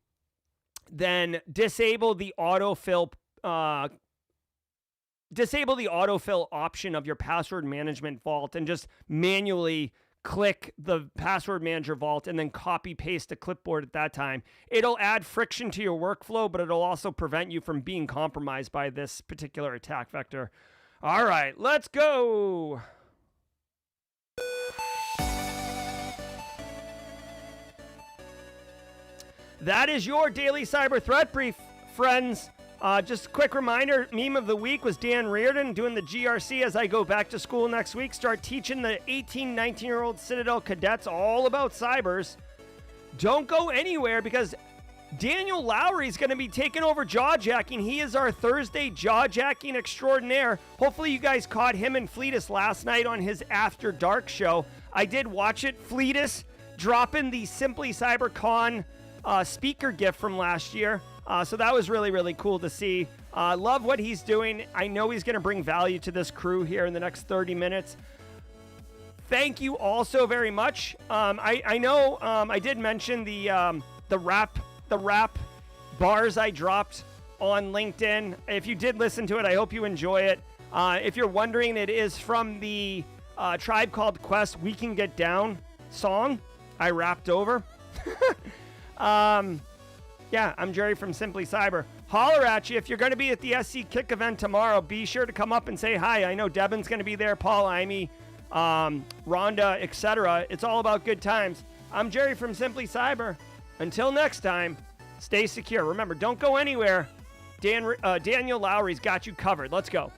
Speaker 1: disable the autofill option of your password management vault and just manually click the password manager vault and then copy paste a clipboard at that time. It'll add friction to your workflow, but it'll also prevent you from being compromised by this particular attack vector. All right, let's go. That is your daily cyber threat brief, friends. Just a quick reminder, meme of the week was Dan Reardon doing the GRC as I go back to school next week. Start teaching the 18, 19-year-old Citadel cadets all about cybers. Don't go anywhere because Daniel Lowry is going to be taking over Jawjacking. He is our Thursday Jawjacking extraordinaire. Hopefully you guys caught him and Fleetus last night on his After Dark show. I did watch it. Fleetus dropping the Simply CyberCon speaker gift from last year. So that was really, really cool to see. Love what he's doing. I know he's going to bring value to this crew here in the next 30 minutes. Thank you all so very much. I know I did mention the rap bars I dropped on LinkedIn. If you did listen to it, I hope you enjoy it. If you're wondering, it is from the Tribe Called Quest We Can Get Down song I rapped over. Yeah, I'm Jerry from Simply Cyber. Holler at you. If you're going to be at the SC Kick event tomorrow, be sure to come up and say hi. I know Devin's going to be there, Paul, Amy, Rhonda, etc. It's all about good times. I'm Jerry from Simply Cyber. Until next time, stay secure. Remember, don't go anywhere. Daniel Lowry's got you covered. Let's go.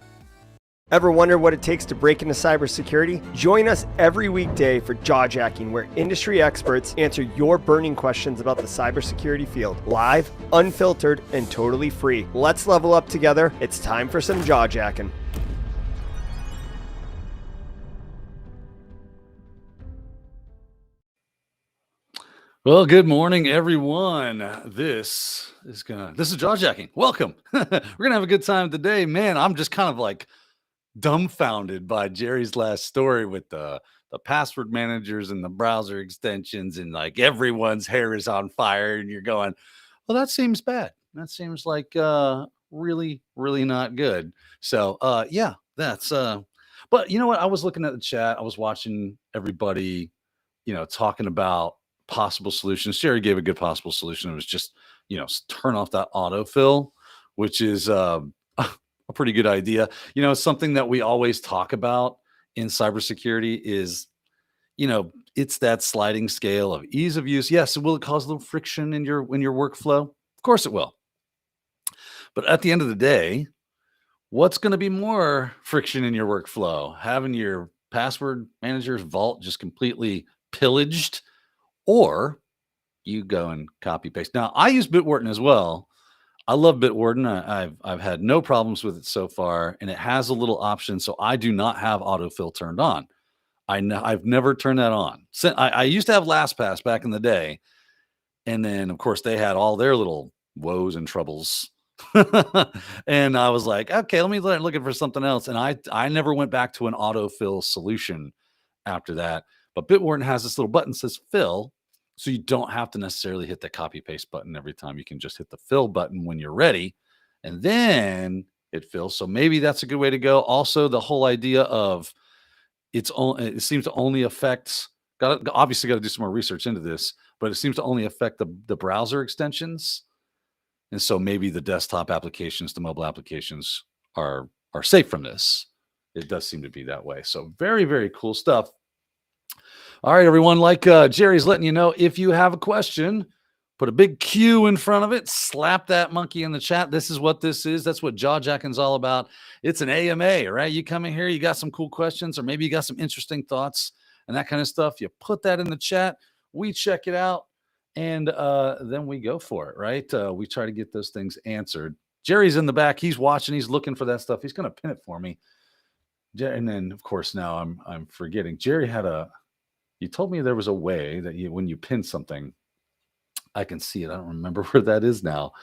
Speaker 1: Ever wonder what it takes to break into cybersecurity? Join us every weekday for Jawjacking, where industry experts answer your burning questions about the cybersecurity field. Live, unfiltered, and totally free. Let's level up together. It's time for some Jawjacking.
Speaker 7: Well, good morning, everyone. This is Jawjacking. Welcome. We're gonna have a good time today, man. I'm just kind of like dumbfounded by Jerry's last story with the password managers and the browser extensions, and like everyone's hair is on fire, and you're going, well, that seems bad. That seems like really, really not good. So yeah, that's but you know what? I was looking at the chat, I was watching everybody, talking about possible solutions. Jerry gave a good possible solution. It was just, turn off that autofill, which is a pretty good idea. Something that we always talk about in cybersecurity is, it's that sliding scale of ease of use. Yes, will it cause a little friction in your workflow? Of course it will. But at the end of the day, what's going to be more friction in your workflow? Having your password manager's vault just completely pillaged, or you go and copy paste. Now, I use Bitwarden as well. I love Bitwarden. I've had no problems with it so far, and it has a little option, so I do not have autofill turned on. I've never turned that on. I used to have LastPass back in the day, and then of course they had all their little woes and troubles, and I was like, okay, let me looking for something else, and I never went back to an autofill solution after that. But Bitwarden has this little button that says fill. So you don't have to necessarily hit the copy paste button every time. You can just hit the fill button when you're ready, and then it fills. So maybe that's a good way to go. Also, the whole idea of it seems to only affect, obviously got to do some more research into this, but it seems to only affect the browser extensions. And so maybe the desktop applications, the mobile applications are safe from this. It does seem to be that way. So very, very cool stuff. All right, everyone, like Jerry's letting you know, if you have a question, put a big Q in front of it, slap that monkey in the chat. This is what this is. That's what Jawjacking's all about. It's an AMA, right? You come in here, you got some cool questions, or maybe you got some interesting thoughts and that kind of stuff. You put that in the chat. We check it out, and then we go for it, right? We try to get those things answered. Jerry's in the back. He's watching. He's looking for that stuff. He's going to pin it for me. And then, of course, now I'm forgetting. Jerry you told me there was a way that when you pin something, I can see it. I don't remember where that is now.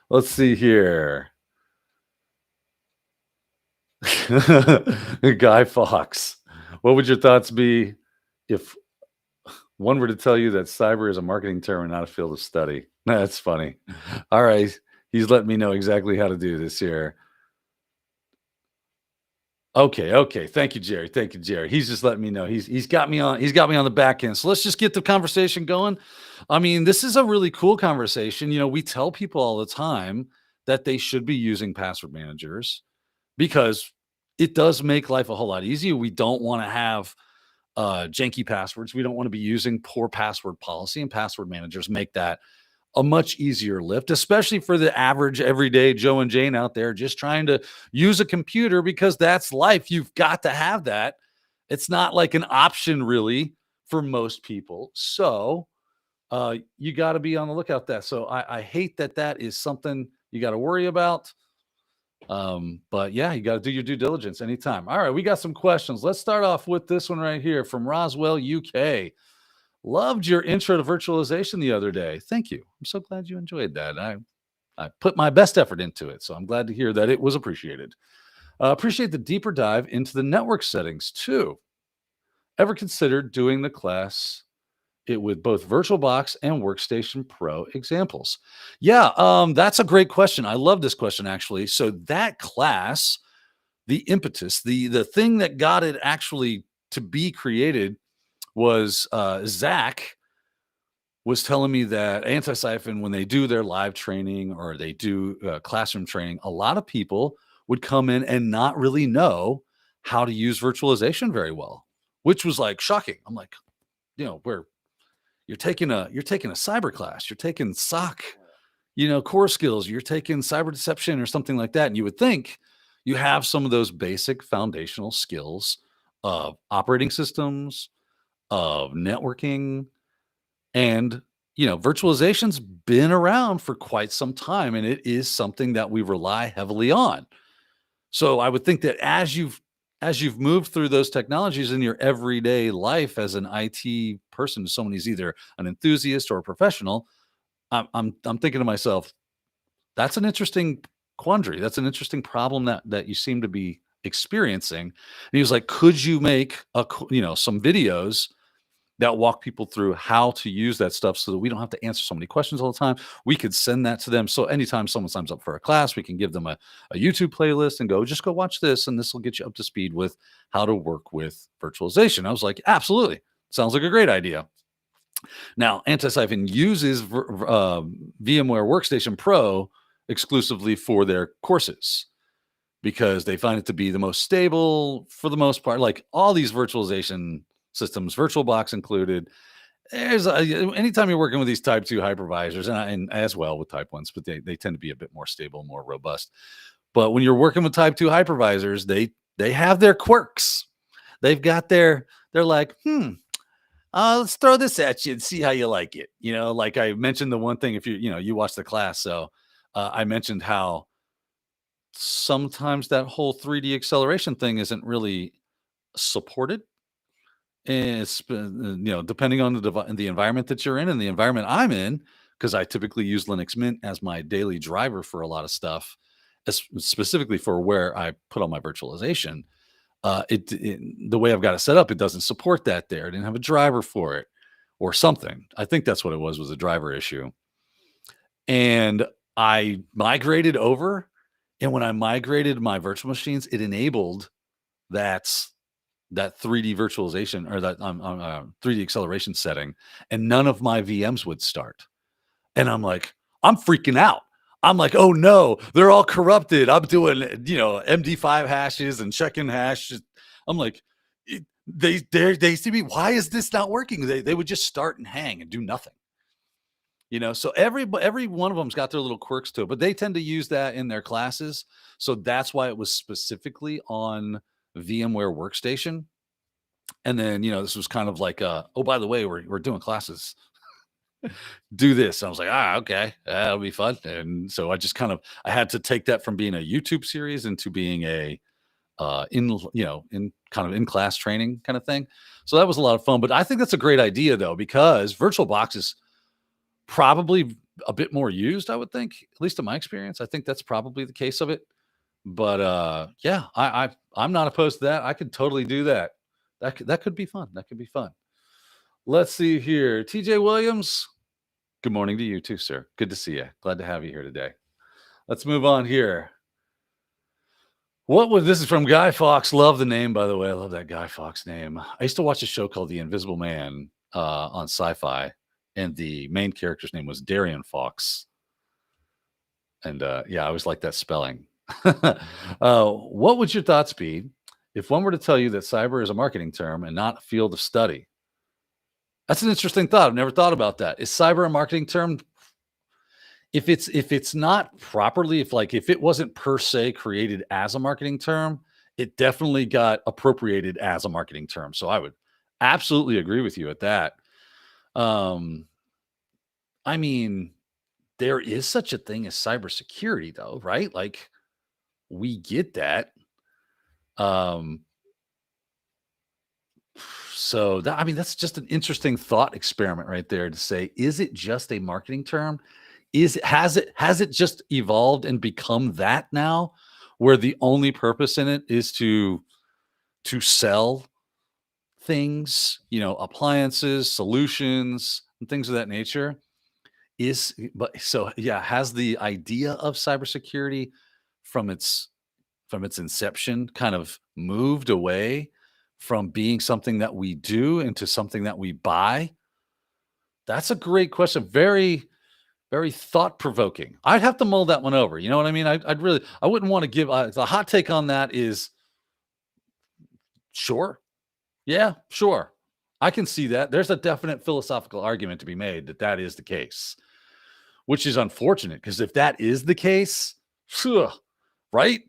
Speaker 7: Let's see here. Guy Fawkes. What would your thoughts be if one were to tell you that cyber is a marketing term and not a field of study? That's funny. All right. He's letting me know exactly how to do this here. Okay. Thank you, Jerry. He's just letting me know. He's got me on the back end. So let's just get the conversation going. I mean, this is a really cool conversation. We tell people all the time that they should be using password managers because it does make life a whole lot easier. We don't want to have janky passwords. We don't want to be using poor password policy, and password managers make that a much easier lift, especially for the average everyday Joe and Jane out there just trying to use a computer, because that's life. You've got to have that. It's not like an option really for most people. So you got to be on the lookout for that. So I hate that is something you got to worry about. But yeah, you got to do your due diligence anytime. All right, we got some questions. Let's start off with this one right here from Roswell, UK. Loved your intro to virtualization the other day. Thank you. I'm so glad you enjoyed that. I put my best effort into it, so I'm glad to hear that it was appreciated. Appreciate the deeper dive into the network settings too. Ever considered doing the class it with both VirtualBox and Workstation Pro examples? Yeah, that's a great question. I love this question, actually. So that class, the impetus, the thing that got it actually to be created was Zach was telling me that Antisyphon, when they do their live training or they do classroom training, a lot of people would come in and not really know how to use virtualization very well, which was like shocking. I'm like, where you're taking a cyber class, you're taking SOC, core skills, you're taking cyber deception or something like that, and you would think you have some of those basic foundational skills of operating systems, of networking, and virtualization's been around for quite some time, and it is something that we rely heavily on. So I would think that as you've moved through those technologies in your everyday life as an IT person, someone who's either an enthusiast or a professional, I'm thinking to myself, that's an interesting quandary. That's an interesting problem that you seem to be experiencing. And he was like, could you make some videos that walk people through how to use that stuff so that we don't have to answer so many questions all the time? We could send that to them. So anytime someone signs up for a class, we can give them a YouTube playlist and just go watch this, and this will get you up to speed with how to work with virtualization. I was like, absolutely. Sounds like a great idea. Now, Antisyphon uses VMware Workstation Pro exclusively for their courses because they find it to be the most stable for the most part. Like all these virtualization systems, VirtualBox included. Anytime you're working with these type 2 hypervisors, and as well with type 1s, but they tend to be a bit more stable, more robust. But when you're working with type 2 hypervisors, they have their quirks. They've got they're like, let's throw this at you and see how you like it. Like I mentioned the one thing, if you watch the class. So I mentioned how sometimes that whole 3D acceleration thing isn't really supported. And it's depending on the environment that you're in, and the environment I'm in, because I typically use Linux Mint as my daily driver for a lot of stuff, specifically for where I put all my virtualization. The way I've got it set up, it doesn't support that there. I didn't have a driver for it or something. I think that's what it was a driver issue. And I migrated over, and when I migrated my virtual machines, it enabled that 3D virtualization or that 3D acceleration setting, and none of my VMs would start. And I'm like, I'm freaking out. I'm like, oh no, they're all corrupted. I'm doing, MD5 hashes and check-in hashes. I'm like, they see me. Why is this not working? They would just start and hang and do nothing. So every one of them's got their little quirks to it, but they tend to use that in their classes. So that's why it was specifically on VMware Workstation. And then, this was kind of like, oh, by the way, we're doing classes. Do this. I was like, okay, that'll be fun. And so I just I had to take that from being a YouTube series into being a in kind of in class training kind of thing. So that was a lot of fun. But I think that's a great idea though, because VirtualBox is probably a bit more used, I would think, at least in my experience. I think that's probably the case of it. But yeah, I'm not opposed to that. I could totally do that. That could be fun. That could be fun. Let's see here. TJ Williams, good morning to you too, sir. Good to see you. Glad to have you here today. Let's move on here. This is from Guy Fawkes. Love the name, by the way. I love that Guy Fawkes name. I used to watch a show called The Invisible Man on Sci-Fi, and the main character's name was Darian Fawkes. And yeah, I always like that spelling. What would your thoughts be if one were to tell you that cyber is a marketing term and not a field of study? That's an interesting thought. I've never thought about that. Is cyber a marketing term? If it's not properly, if it wasn't per se created as a marketing term, it definitely got appropriated as a marketing term. So I would absolutely agree with you at that. I mean, there is such a thing as cybersecurity though, right? Like we get that. So that's just an interesting thought experiment right there to say, is it just a marketing term? Has it just evolved and become that now, where the only purpose in it is to sell things, appliances, solutions, and things of that nature? Has the idea of cybersecurity from its inception kind of moved away from being something that we do into something that we buy? That's a great question. Very, very thought provoking. I'd have to mull that one over. You know what I mean? I'd really, I wouldn't want to give the hot take on that is sure. Yeah, sure. I can see that. There's a definite philosophical argument to be made that that is the case, which is unfortunate because if that is the case, right,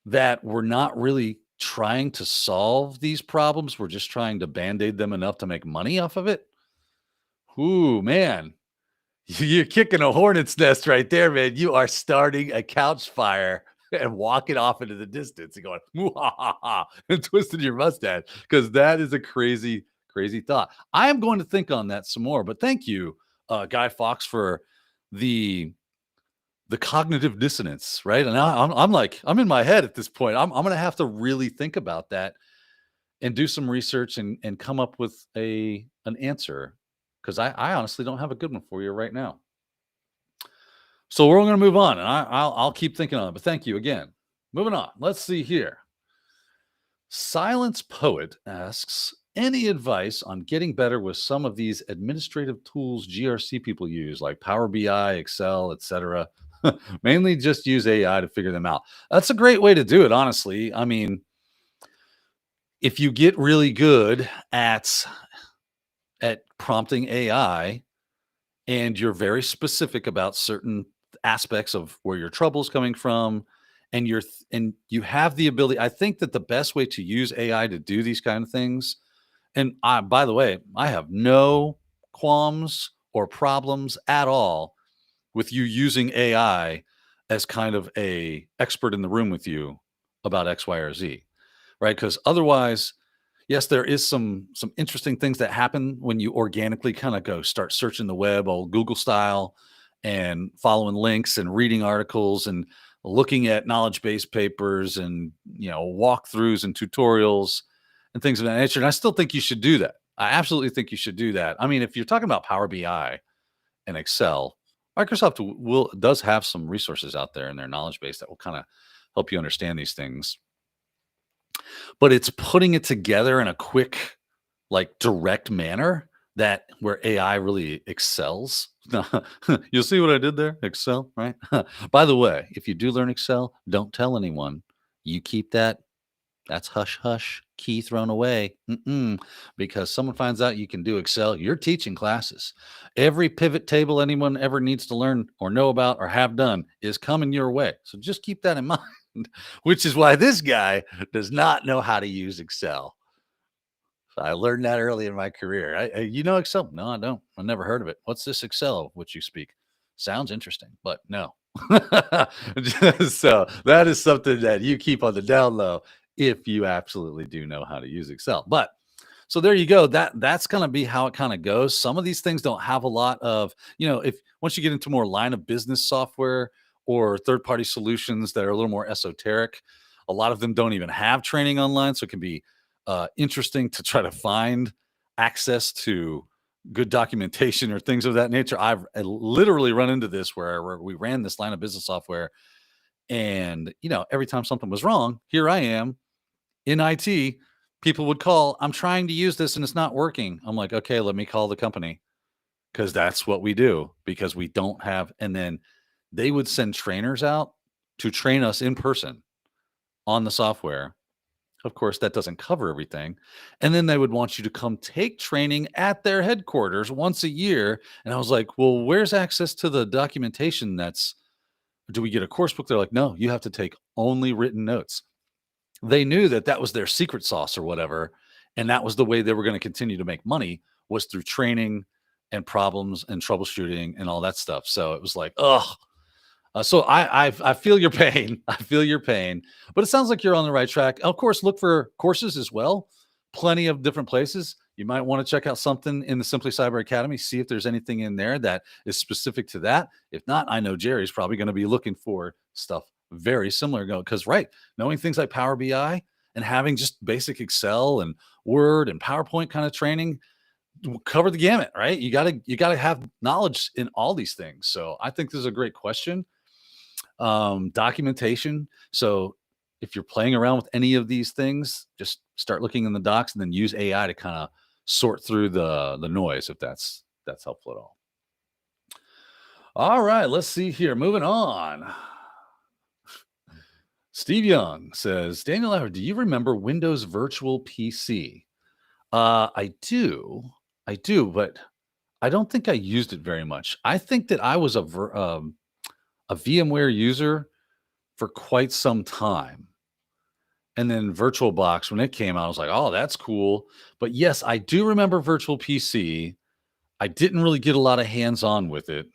Speaker 7: that we're not really trying to solve these problems, we're just trying to band-aid them enough to make money off of it. Ooh, man, you're kicking a hornet's nest right there, man. You are starting a couch fire and walking off into the distance and going, "Mwahaha," and twisting your mustache because that is a crazy, crazy thought. I am going to think on that some more, but thank you, Guy Fawkes, for the cognitive dissonance, right? And I'm like, I'm in my head at this point. I'm going to have to really think about that and do some research and come up with an answer because I honestly don't have a good one for you right now. So we're going to move on, and I'll keep thinking on it. But thank you again. Moving on. Let's see here. Silence Poet asks, any advice on getting better with some of these administrative tools GRC people use, like Power BI, Excel, etc.? Mainly just use AI to figure them out. That's a great way to do it, honestly. I mean, if you get really good at prompting AI and you're very specific about certain aspects of where your trouble's coming from, and you have the ability, I think that the best way to use AI to do these kind of things, and by the way, I have no qualms or problems at all with you using AI as kind of a expert in the room with you about X, Y, or Z, right? Because otherwise, yes, there is some interesting things that happen when you organically kind of go start searching the web, old Google style, and following links and reading articles and looking at knowledge base papers and walkthroughs and tutorials and things of that nature. And I still think you should do that. I absolutely think you should do that. I mean, if you're talking about Power BI and Excel, Microsoft does have some resources out there in their knowledge base that will kind of help you understand these things. But it's putting it together in a quick, like direct manner where AI really excels. You'll see what I did there? Excel, right? By the way, if you do learn Excel, don't tell anyone. You keep that's hush hush key thrown away. Because someone finds out you can do Excel, you're teaching classes. Every pivot table anyone ever needs to learn or know about or have done is coming your way. So just keep that in mind, which is why this guy does not know how to use Excel. So I learned that early in my career. You know Excel? No, I don't. I've never heard of it. What's this Excel of which you speak? Sounds interesting, but no. So that is something that you keep on the down low if you absolutely do know how to use Excel. But so there you go. That's going to be how it kind of goes. Some of these things don't have a lot of, if once you get into more line of business software or third-party solutions that are a little more esoteric, a lot of them don't even have training online. So it can be interesting to try to find access to good documentation or things of that nature. I've literally run into this where we ran this line of business software, and every time something was wrong, here I am in IT. People would call, I'm trying to use this and it's not working. I'm like, okay, let me call the company, because that's what we do, because we don't have. And then they would send trainers out to train us in person on the software. Of course, that doesn't cover everything. And then they would want you to come take training at their headquarters once a year. And I was like, well, where's access to the documentation? Do we get a course book? They're like, no, you have to take only written notes. They knew that was their secret sauce or whatever. And that was the way they were going to continue to make money, was through training and problems and troubleshooting and all that stuff. So it was like, ugh. So I feel your pain. I feel your pain, but it sounds like you're on the right track. Of course, look for courses as well. Plenty of different places. You might want to check out something in the Simply Cyber Academy, see if there's anything in there that is specific to that. If not, I know Jerry's probably going to be looking for stuff very similar. Because knowing things like Power BI and having just basic Excel and Word and PowerPoint kind of training cover the gamut, right? You gotta have knowledge in all these things. So I think this is a great question. Documentation. So if you're playing around with any of these things, just start looking in the docs and then use AI to kind of sort through the noise, if that's that's helpful at all. All right, let's see here. Moving on. Steve Young says, Daniel Howard, do you remember Windows Virtual PC? I do, but I don't think I used it very much. I think that I was a VMware user for quite some time. And then VirtualBox, when it came out, I was like, oh, that's cool. But yes, I do remember Virtual PC. I didn't really get a lot of hands-on with it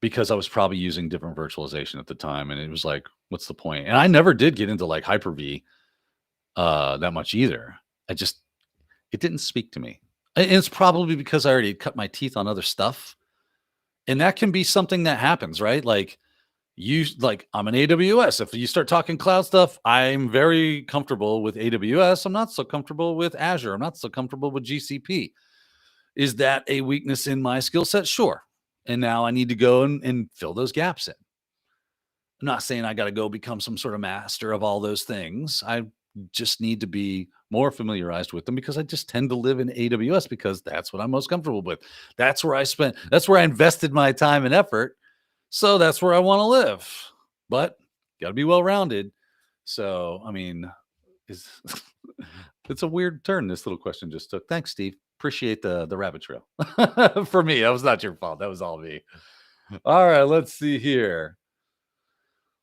Speaker 7: because I was probably using different virtualization at the time. And it was like, what's the point? And I never did get into like Hyper-V that much either. It didn't speak to me. And it's probably because I already cut my teeth on other stuff. And that can be something that happens, right? Like I'm an AWS. If you start talking cloud stuff, I'm very comfortable with AWS. I'm not so comfortable with Azure. I'm not so comfortable with GCP. Is that a weakness in my skill set? Sure. And now I need to go and fill those gaps in. I'm not saying I got to go become some sort of master of all those things. I just need to be more familiarized with them because I just tend to live in AWS because that's what I'm most comfortable with. That's where I invested my time and effort. So that's where I want to live, but got to be well-rounded. So, I mean, it's a weird turn this little question just took. Thanks, Steve. Appreciate the rabbit trail. For me, that was not your fault. That was all me. All right, let's see here.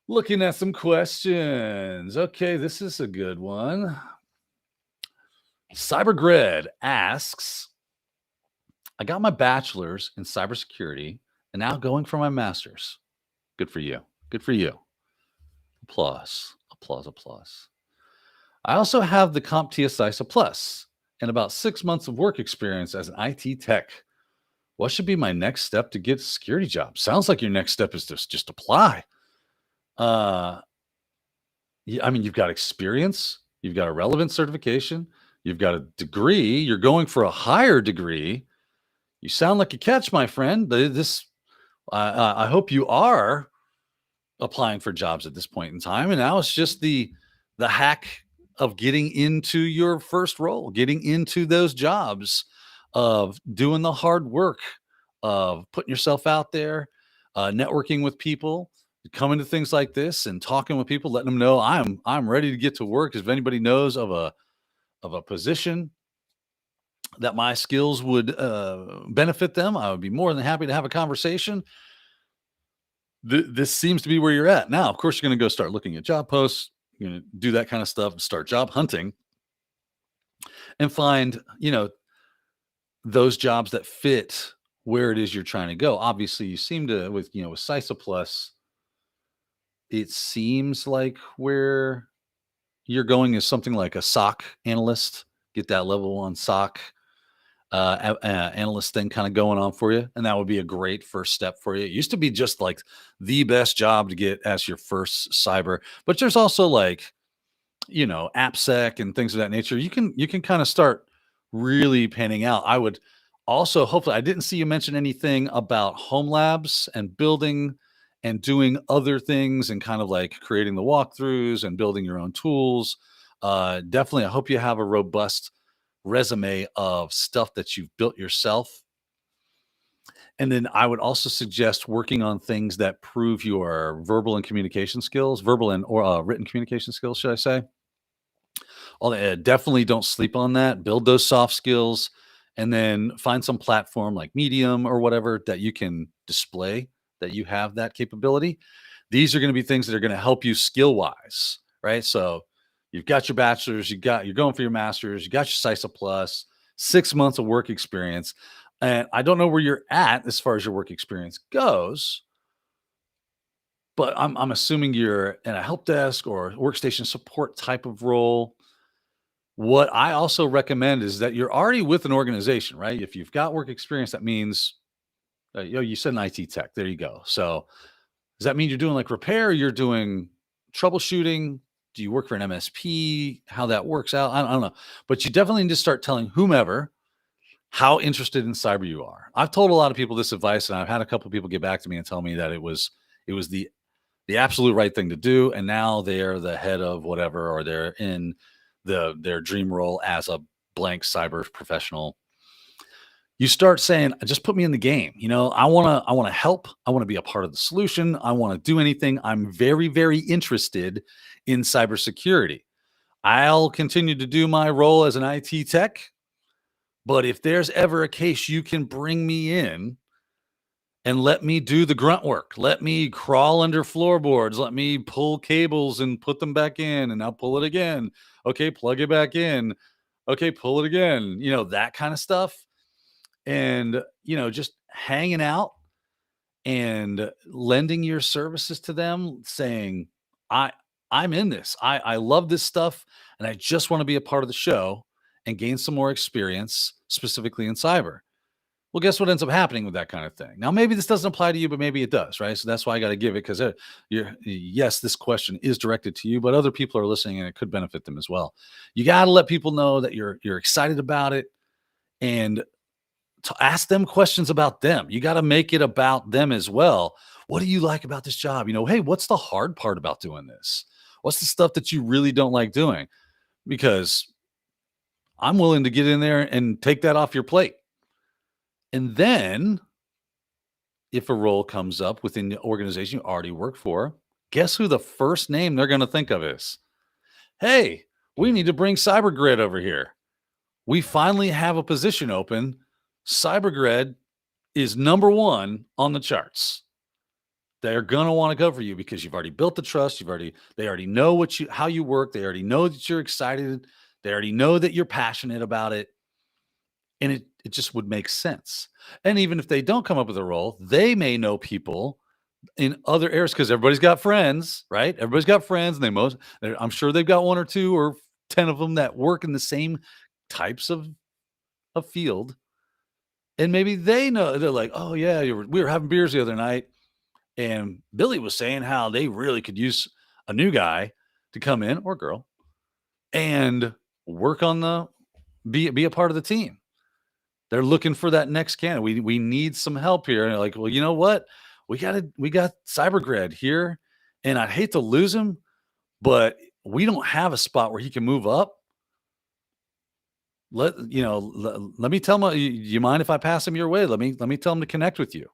Speaker 7: Looking at some questions. Okay, this is a good one. CyberGrid asks, I got my bachelor's in cybersecurity and now going for my master's. Good for you. Good for you. Applause. Applause, applause. I also have the CompTIA CISA Plus and about 6 months of work experience as an IT tech. What should be my next step to get a security job? Sounds like your next step is just apply. Yeah, I mean, you've got experience, you've got a relevant certification, you've got a degree, you're going for a higher degree. You sound like a catch, my friend. I hope you are applying for jobs at this point in time. And now it's just the hack of getting into your first role, getting into those jobs, of doing the hard work, of putting yourself out there, networking with people, coming to things like this and talking with people, letting them know I'm ready to get to work. If anybody knows of a position that my skills would benefit them, I would be more than happy to have a conversation. This seems to be where you're at. Now, of course, you're going to go start looking at job posts. You're going to do that kind of stuff, start job hunting and find, those jobs that fit where it is you're trying to go. Obviously, you seem to, with CISA Plus, it seems like where you're going is something like a SOC analyst, get that level 1 SOC analyst thing kind of going on for you. And that would be a great first step for you. It used to be just like the best job to get as your first cyber, but there's also like, AppSec and things of that nature. You can kind of start really panning out. I would also, hopefully, I didn't see you mention anything about home labs and building and doing other things and kind of like creating the walkthroughs and building your own tools. Definitely, I hope you have a robust resume of stuff that you've built yourself. And then I would also suggest working on things that prove your verbal and communication skills, or written communication skills, should I say. Definitely don't sleep on that. Build those soft skills and then find some platform like Medium or whatever that you can display that you have that capability. These are going to be things that are going to help you skill wise, right? So you've got your bachelor's, you're going for your master's, you got your CISA Plus, 6 months of work experience. And I don't know where you're at as far as your work experience goes, but I'm assuming you're in a help desk or workstation support type of role. What I also recommend is that you're already with an organization, right? If you've got work experience, that means, you said an IT tech. There you go. So does that mean you're doing like repair? Or you're doing troubleshooting? Do you work for an MSP? How that works out? I don't know. But you definitely need to start telling whomever how interested in cyber you are. I've told a lot of people this advice, and I've had a couple of people get back to me and tell me that it was the absolute right thing to do. And now they're the head of whatever, or they're in their dream role as a blank cyber professional. you start saying, just put me in the game. I want to help. I want to be a part of the solution. I want to do anything. I'm very, very interested in cybersecurity. I'll continue to do my role as an IT tech, but if there's ever a case you can bring me in and let me do the grunt work, let me crawl under floorboards, let me pull cables and put them back in, and I'll pull it again. Okay, plug it back in. Okay, pull it again. That kind of stuff. And, just hanging out and lending your services to them, saying, I'm in this. I love this stuff, and I just want to be a part of the show and gain some more experience, specifically in cyber. Well, guess what ends up happening with that kind of thing? Now, maybe this doesn't apply to you, but maybe it does, right? So that's why I got to give it, because yes, this question is directed to you, but other people are listening and it could benefit them as well. You got to let people know that you're excited about it, and to ask them questions about them. You got to make it about them as well. What do you like about this job? Hey, what's the hard part about doing this? What's the stuff that you really don't like doing? Because I'm willing to get in there and take that off your plate. And then if a role comes up within the organization you already work for, guess who the first name they're going to think of is? Hey, we need to bring CyberGrid over here. We finally have a position open. CyberGrid is number one on the charts. They're going to want to cover you because you've already built the trust. They already know how you work. They already know that you're excited. They already know that you're passionate about it. And it just would make sense. And even if they don't come up with a role, they may know people in other areas, because everybody's got friends, right? Everybody's got friends, and I'm sure they've got 1 or 2 or 10 of them that work in the same types of field. And maybe they know, they're like, oh yeah, we were having beers the other night, and Billy was saying how they really could use a new guy to come in, or girl, and work on be a part of the team. They're looking for that next candidate. We need some help here. And they're like, well, you know what? We got CyberGrid here, and I'd hate to lose him, but we don't have a spot where he can move up. Let me tell him. You mind if I pass him your way? Let me tell him to connect with you.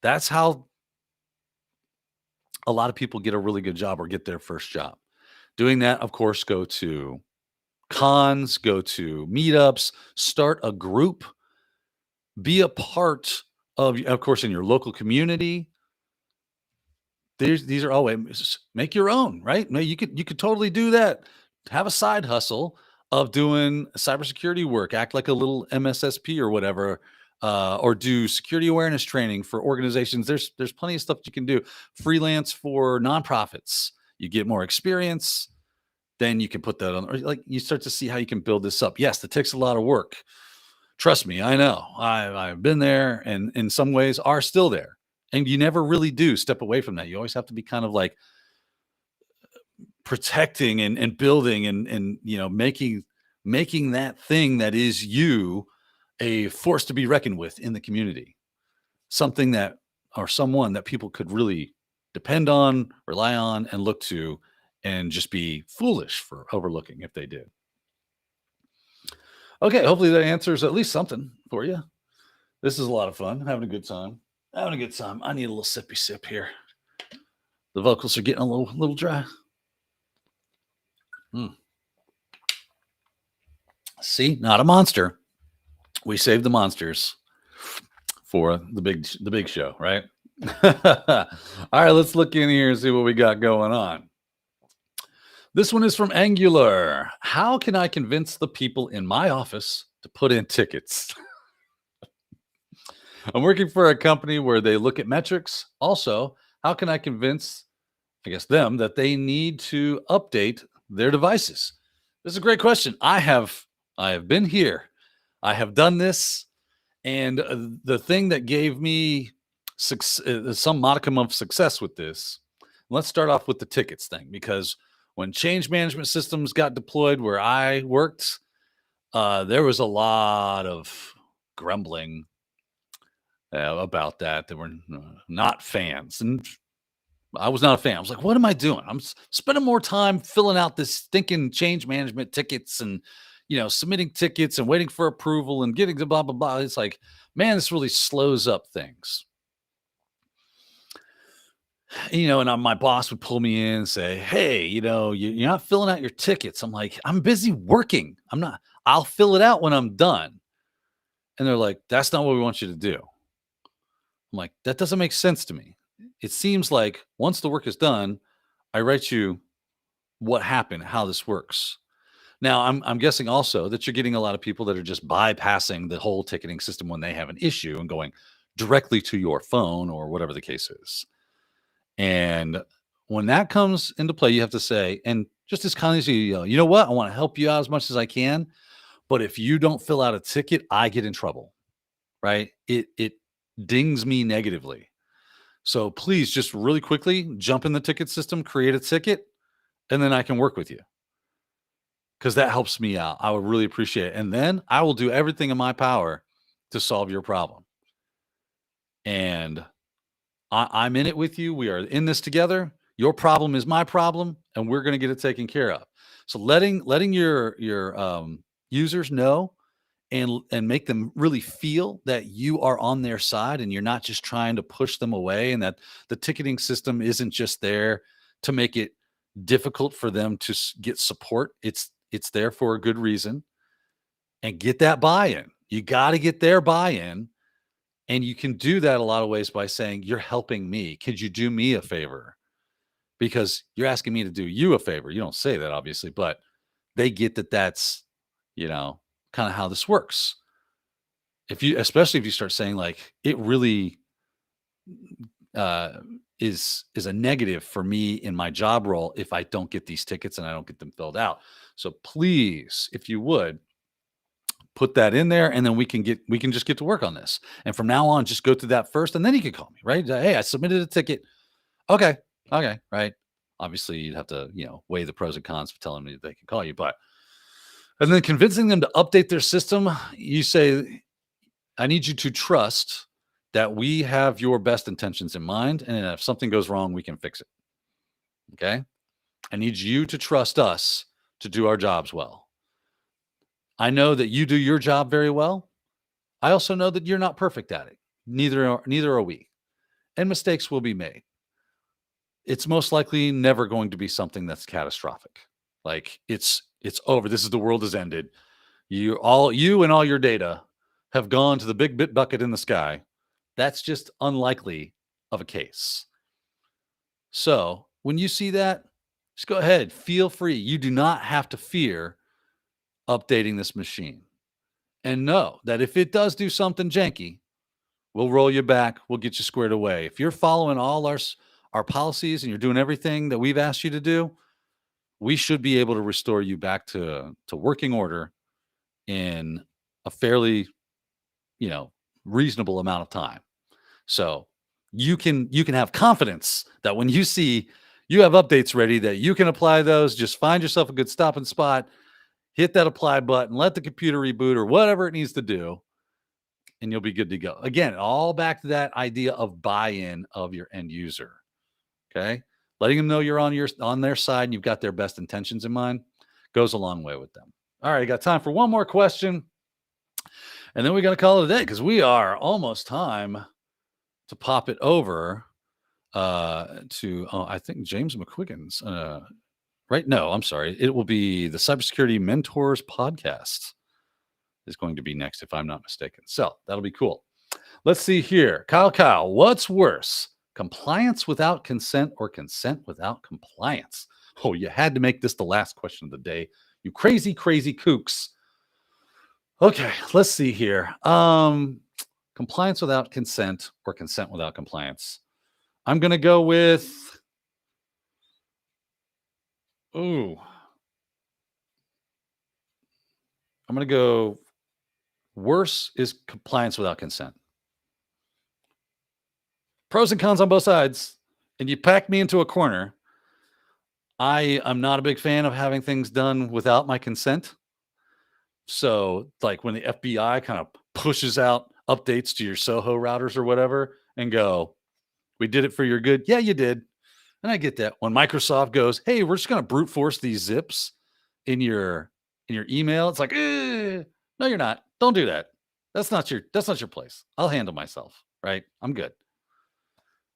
Speaker 7: That's how a lot of people get a really good job or get their first job. Doing that, of course, go to cons, go to meetups, start a group, be a part of course, in your local community. These are all ways. Make your own, right? No, you could totally do that. Have a side hustle of doing cybersecurity work. Act like a little MSSP or whatever, or do security awareness training for organizations. There's plenty of stuff you can do. Freelance for nonprofits. You get more experience, then you can put that on. Like, you start to see how you can build this up. Yes, it takes a lot of work. Trust me, I know. I've been there, and in some ways are still there. And you never really do step away from that. You always have to be kind of like protecting and building and making that thing that is you a force to be reckoned with in the community. Something that, or someone that people could really depend on, rely on, and look to, and just be foolish for overlooking if they did. Okay, hopefully that answers at least something for you. This is a lot of fun. Having a good time. I need a little sippy sip here. The vocals are getting a little dry. See, not a monster. We saved the monsters for the big show, right? All right, let's look in here and see what we got going on. This one is from Angular. How can I convince the people in my office to put in tickets? I'm working for a company where they look at metrics. Also, how can I convince, them that they need to update their devices? This is a great question. I have been here. I have done this. And the thing that gave me some modicum of success with this, let's start off with the tickets thing, because when change management systems got deployed where I worked, there was a lot of grumbling about that. They were not fans. And I was not a fan. I was like, what am I doing? I'm spending more time filling out this stinking change management tickets and, submitting tickets and waiting for approval and getting the blah, blah, blah. It's like, man, this really slows up things. And my boss would pull me in and say, hey, you're not filling out your tickets. I'm like, I'm busy working. I'll fill it out when I'm done. And they're like, that's not what we want you to do. I'm like, that doesn't make sense to me. It seems like once the work is done, I write you what happened, how this works. Now, I'm guessing also that you're getting a lot of people that are just bypassing the whole ticketing system when they have an issue and going directly to your phone or whatever the case is. And when that comes into play, you have to say, and just as kindly as you know what? I want to help you out as much as I can. But if you don't fill out a ticket, I get in trouble, right? It dings me negatively. So please just really quickly jump in the ticket system, create a ticket, and then I can work with you. Because that helps me out. I would really appreciate it. And then I will do everything in my power to solve your problem. And I'm in it with you. We are in this together. Your problem is my problem, and we're going to get it taken care of. So letting your users know and make them really feel that you are on their side and you're not just trying to push them away, and that the ticketing system isn't just there to make it difficult for them to get support. It's there for a good reason. And get that buy-in. You got to get their buy-in. And you can do that a lot of ways by saying, you're helping me. Could you do me a favor? Because you're asking me to do you a favor. You don't say that, obviously, but they get that that's, kind of how this works. Especially if you start saying like, it really is a negative for me in my job role if I don't get these tickets and I don't get them filled out. So please, if you would, put that in there, and then we can just get to work on this. And from now on, just go through that first, and then you can call me, right? Hey, I submitted a ticket. Okay, right. Obviously, you'd have to, weigh the pros and cons for telling me that they can call you, and then convincing them to update their system. You say, I need you to trust that we have your best intentions in mind, and if something goes wrong, we can fix it. Okay? I need you to trust us to do our jobs well. I know that you do your job very well. I also know that you're not perfect at it. Neither are we. And mistakes will be made. It's most likely never going to be something that's catastrophic. Like it's over. This is the world has ended. You and all your data have gone to the big bit bucket in the sky. That's just unlikely of a case. So when you see that, just go ahead. Feel free. You do not have to fear updating this machine. And know that if it does do something janky, we'll roll you back. We'll get you squared away. If you're following all our policies and you're doing everything that we've asked you to do, we should be able to restore you back to working order in a fairly, reasonable amount of time. So you can have confidence that when you see you have updates ready, that you can apply those. Just find yourself a good stopping spot, hit that apply button, let the computer reboot or whatever it needs to do, and you'll be good to go. Again, all back to that idea of buy-in of your end user. Okay? Letting them know you're on their side and you've got their best intentions in mind goes a long way with them. All right, I got time for one more question. And then we got to call it a day because we are almost time to pop it over to, I think, James McQuiggan's. Right? No, I'm sorry. It will be the Cybersecurity Mentors podcast is going to be next, if I'm not mistaken. So that'll be cool. Let's see here. Kyle, what's worse? Compliance without consent or consent without compliance? Oh, you had to make this the last question of the day. You crazy, crazy kooks. Okay, let's see here. Compliance without consent or consent without compliance. I'm going to go with... I'm going to go worse is compliance without consent. Pros and cons on both sides. And you pack me into a corner. I'm not a big fan of having things done without my consent. So like when the FBI kind of pushes out updates to your Soho routers or whatever and go, we did it for your good. Yeah, you did. And I get that. When Microsoft goes, hey, we're just going to brute force these zips in your in your email. It's like, no, you're not. Don't do that. That's not your place. I'll handle myself, right? I'm good.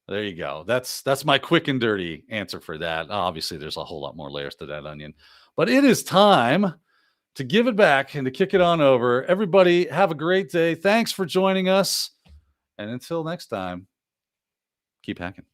Speaker 7: There you go. That's my quick and dirty answer for that. Obviously, there's a whole lot more layers to that onion, but it is time to give it back and to kick it on over. Everybody, have a great day. Thanks for joining us. And until next time, keep hacking.